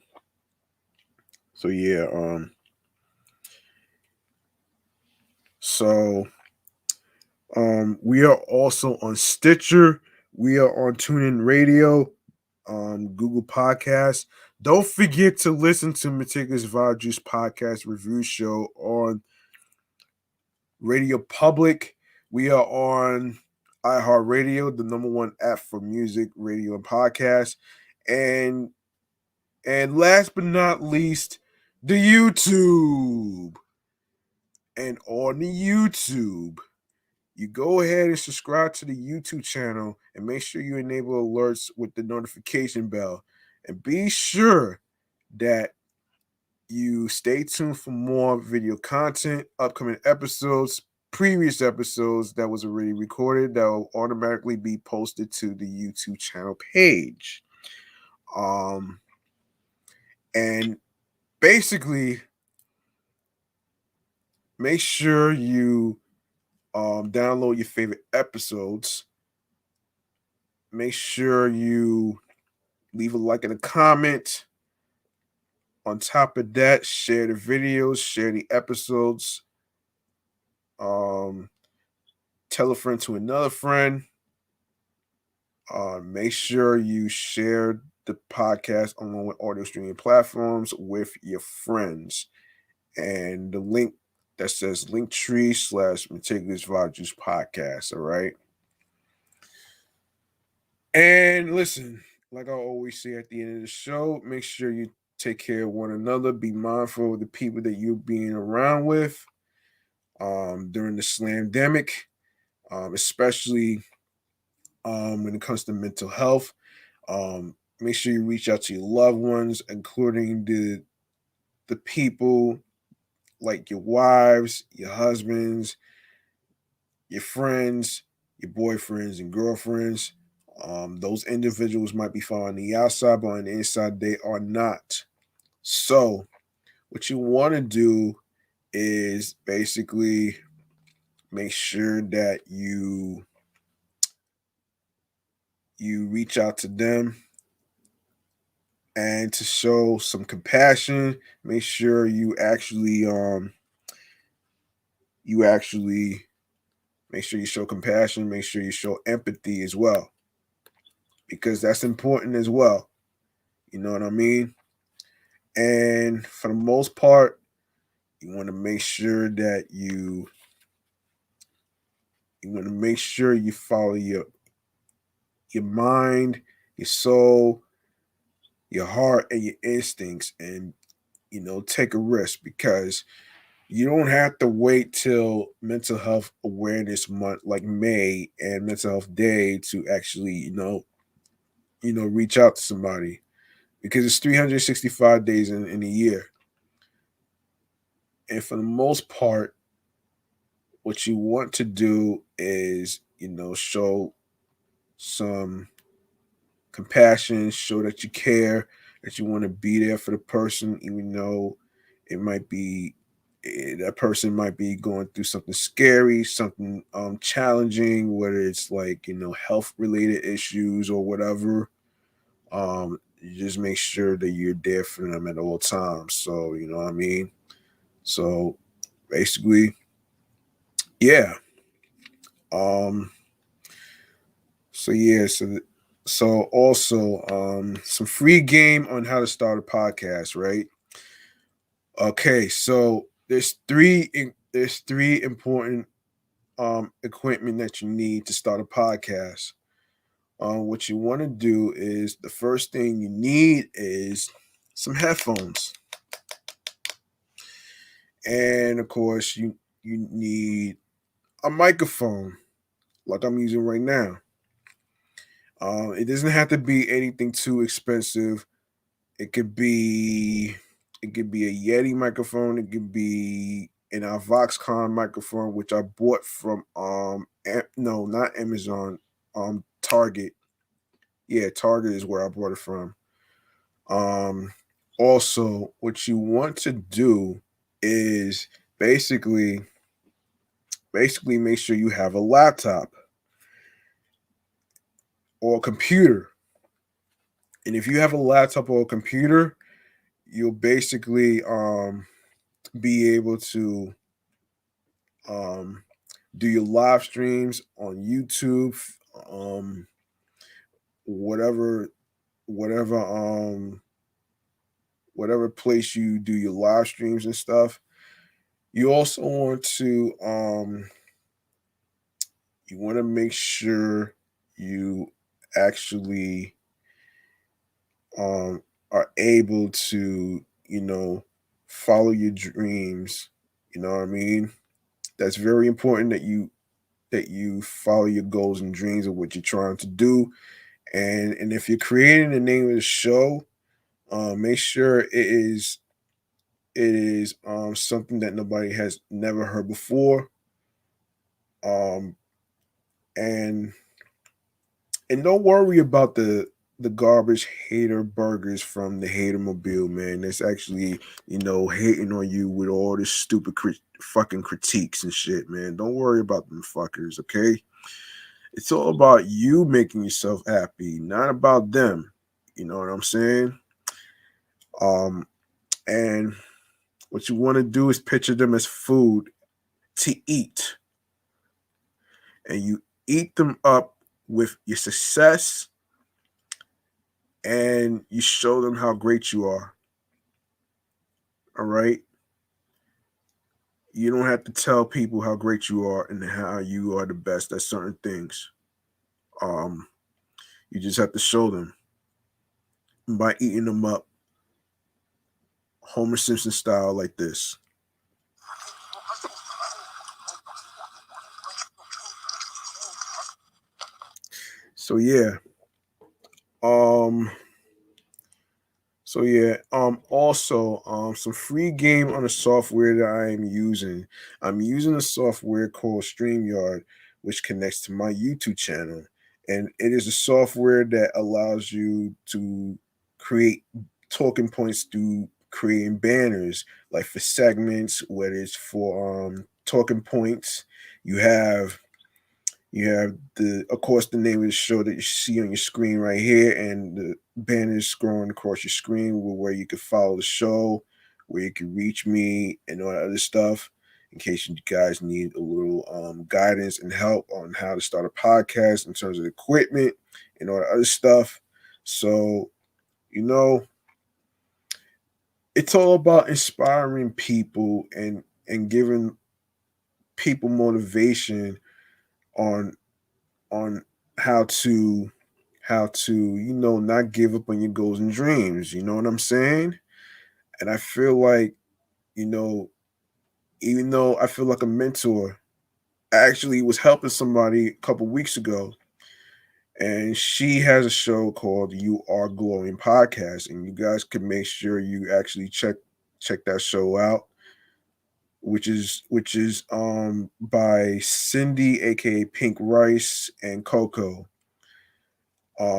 So yeah, so we are also on Stitcher. We are on TuneIn Radio, Google Podcasts. Don't forget to listen to Meticulous Vibe Juice Podcast Review Show on Radio Public. We are on iHeartRadio, the number one app for music, radio, and podcasts. And last but not least, the YouTube. And on the YouTube, you go ahead and subscribe to the YouTube channel and make sure you enable alerts with the notification bell. And be sure that you stay tuned for more video content, upcoming episodes, previous episodes that was already recorded that will automatically be posted to the YouTube channel page. And basically, make sure you download your favorite episodes. Make sure you leave a like and a comment. On top of that, share the videos, share the episodes. Um, Tell a friend to another friend. Make sure you share the podcast along with audio streaming platforms with your friends. And the link that says Linktree/Meticulous Vibe Juice Podcast. All right. And listen, like I always say at the end of the show, make sure you take care of one another. Be mindful of the people that you're being around with during the slamdemic, especially when it comes to mental health. Make sure you reach out to your loved ones, including the people like your wives, your husbands, your friends, your boyfriends and girlfriends. Those individuals might be fine on the outside, but on the inside, they are not. So, what you want to do is basically make sure that you reach out to them and to show some compassion. Make sure you actually make sure you show compassion. Make sure you show empathy as well, because that's important as well. You know what I mean? And for the most part, you want to make sure that you want to make sure you follow your mind, your soul, your heart, and your instincts, and take a risk, because you don't have to wait till Mental Health Awareness Month, like May, and Mental Health Day to actually reach out to somebody, because it's 365 days in a year. And for the most part, what you want to do is, show some compassion, show that you care, that you want to be there for the person, even though it might be that person might be going through something scary, something challenging, whether it's like health related issues or whatever. You just make sure that you're there for them at all times. So you know what I mean. So basically, yeah. Um. So yeah. So also some free game on how to start a podcast, right? Okay, so there's three important equipment that you need to start a podcast. What you want to do is, the first thing you need is some headphones, and of course you need a microphone like I'm using right now. It doesn't have to be anything too expensive. It could be it could be a Yeti microphone. It could be an Voxcon microphone, which I bought from no, not Amazon, Target. Yeah, Target is where I bought it from. Um Also, what you want to do is basically make sure you have a laptop. or a computer. And if you have a laptop or a computer, you'll basically be able to um, do your live streams on YouTube, um, whatever, whatever, whatever place you do your live streams and stuff. You also want to you want to make sure you actually um are able to, follow your dreams. You know what I mean? That's very important that you follow your goals and dreams of what you're trying to do. And if you're creating the name of the show, make sure it is something that nobody has never heard before. Um, and and don't worry about the garbage hater burgers from the hater mobile, man. That's actually, hating on you with all this stupid fucking critiques and shit, man. Don't worry about them fuckers, okay? It's all about you making yourself happy, not about them. You know what I'm saying? Um, and what you want to do is picture them as food to eat, and you eat them up with your success, and you show them how great you are. All right. You don't have to tell people how great you are and how you are the best at certain things. Um, you just have to show them by eating them up, Homer Simpson style, like this. So yeah. Um, also, some free game on the software that I am using. I'm using a software called StreamYard, which connects to my YouTube channel. And it is a software that allows you to create talking points through creating banners, like for segments, whether it's for talking points. You have you have of course, the name of the show that you see on your screen right here, and the banners scrolling across your screen where you can follow the show, where you can reach me, and all that other stuff. In case you guys need a little guidance and help on how to start a podcast in terms of equipment and all that other stuff. So, you know, it's all about inspiring people and giving people motivation on on how to not give up on your goals and dreams. You know what I'm saying? And I feel like, you know even though I feel like a mentor, I actually was helping somebody a couple weeks ago, and she has a show called You Are Glowing Podcast, and you guys can make sure you actually check that show out, which is by Cindy, aka Pink Rice, and Coco.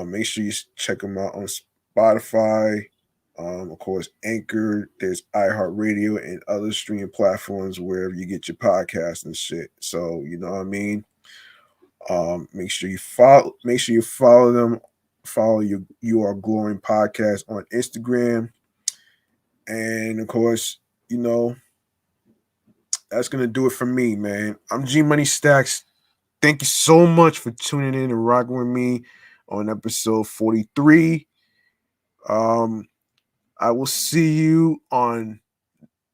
Make sure you check them out on Spotify. Of course, Anchor. There's iHeartRadio and other streaming platforms wherever you get your podcast and shit. So you know what I mean. Make sure you follow. Make sure you follow them. Follow You Are Glowing Podcast on Instagram, and of course, you know that's gonna do it for me, man. I'm G Money Stacks. Thank you so much for tuning in and rocking with me on episode 43. Um, I will see you on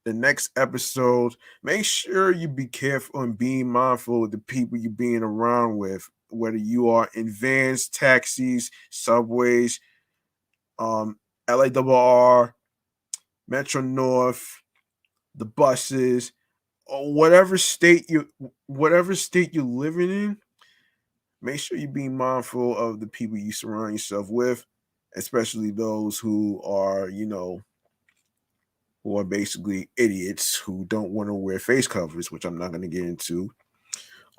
the next episode. Make sure you be careful and be mindful of the people you're being around with, whether you are in vans, taxis, subways, LARR, Metro North, the buses, or whatever state you're living in. Make sure you be mindful of the people you surround yourself with, especially those who are basically idiots who don't want to wear face covers, which I'm not going to get into.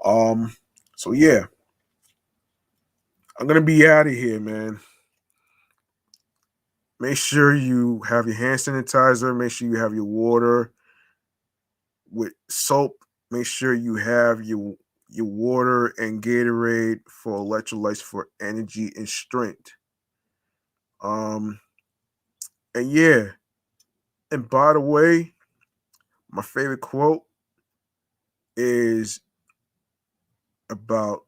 Um, so yeah, I'm gonna be out of here, man. Make sure you have your hand sanitizer. Make sure you have your water with soap. Make sure you have your water and Gatorade for electrolytes for energy and strength. Um, and yeah, and by the way, my favorite quote is about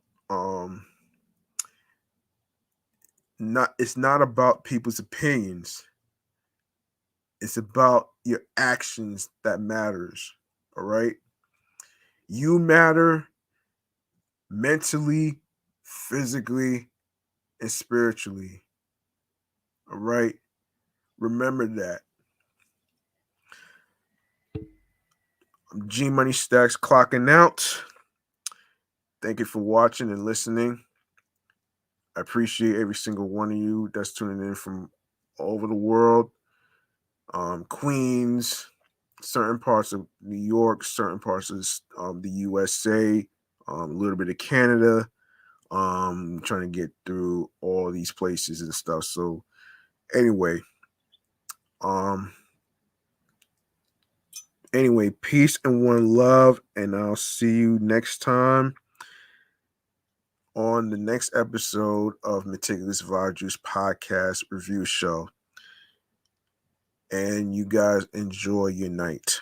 not it's not about people's opinions. It's about your actions that matters. All right. You matter mentally, physically, and spiritually. All right. Remember that. I'm G Money Stacks clocking out. Thank you for watching and listening. I appreciate every single one of you that's tuning in from all over the world. Queens, certain parts of New York, certain parts of the USA, a little bit of Canada. Trying to get through all these places and stuff. So anyway, um, peace and one love, and I'll see you next time on the next episode of Meticulous Juice podcast review show. And you guys enjoy your night.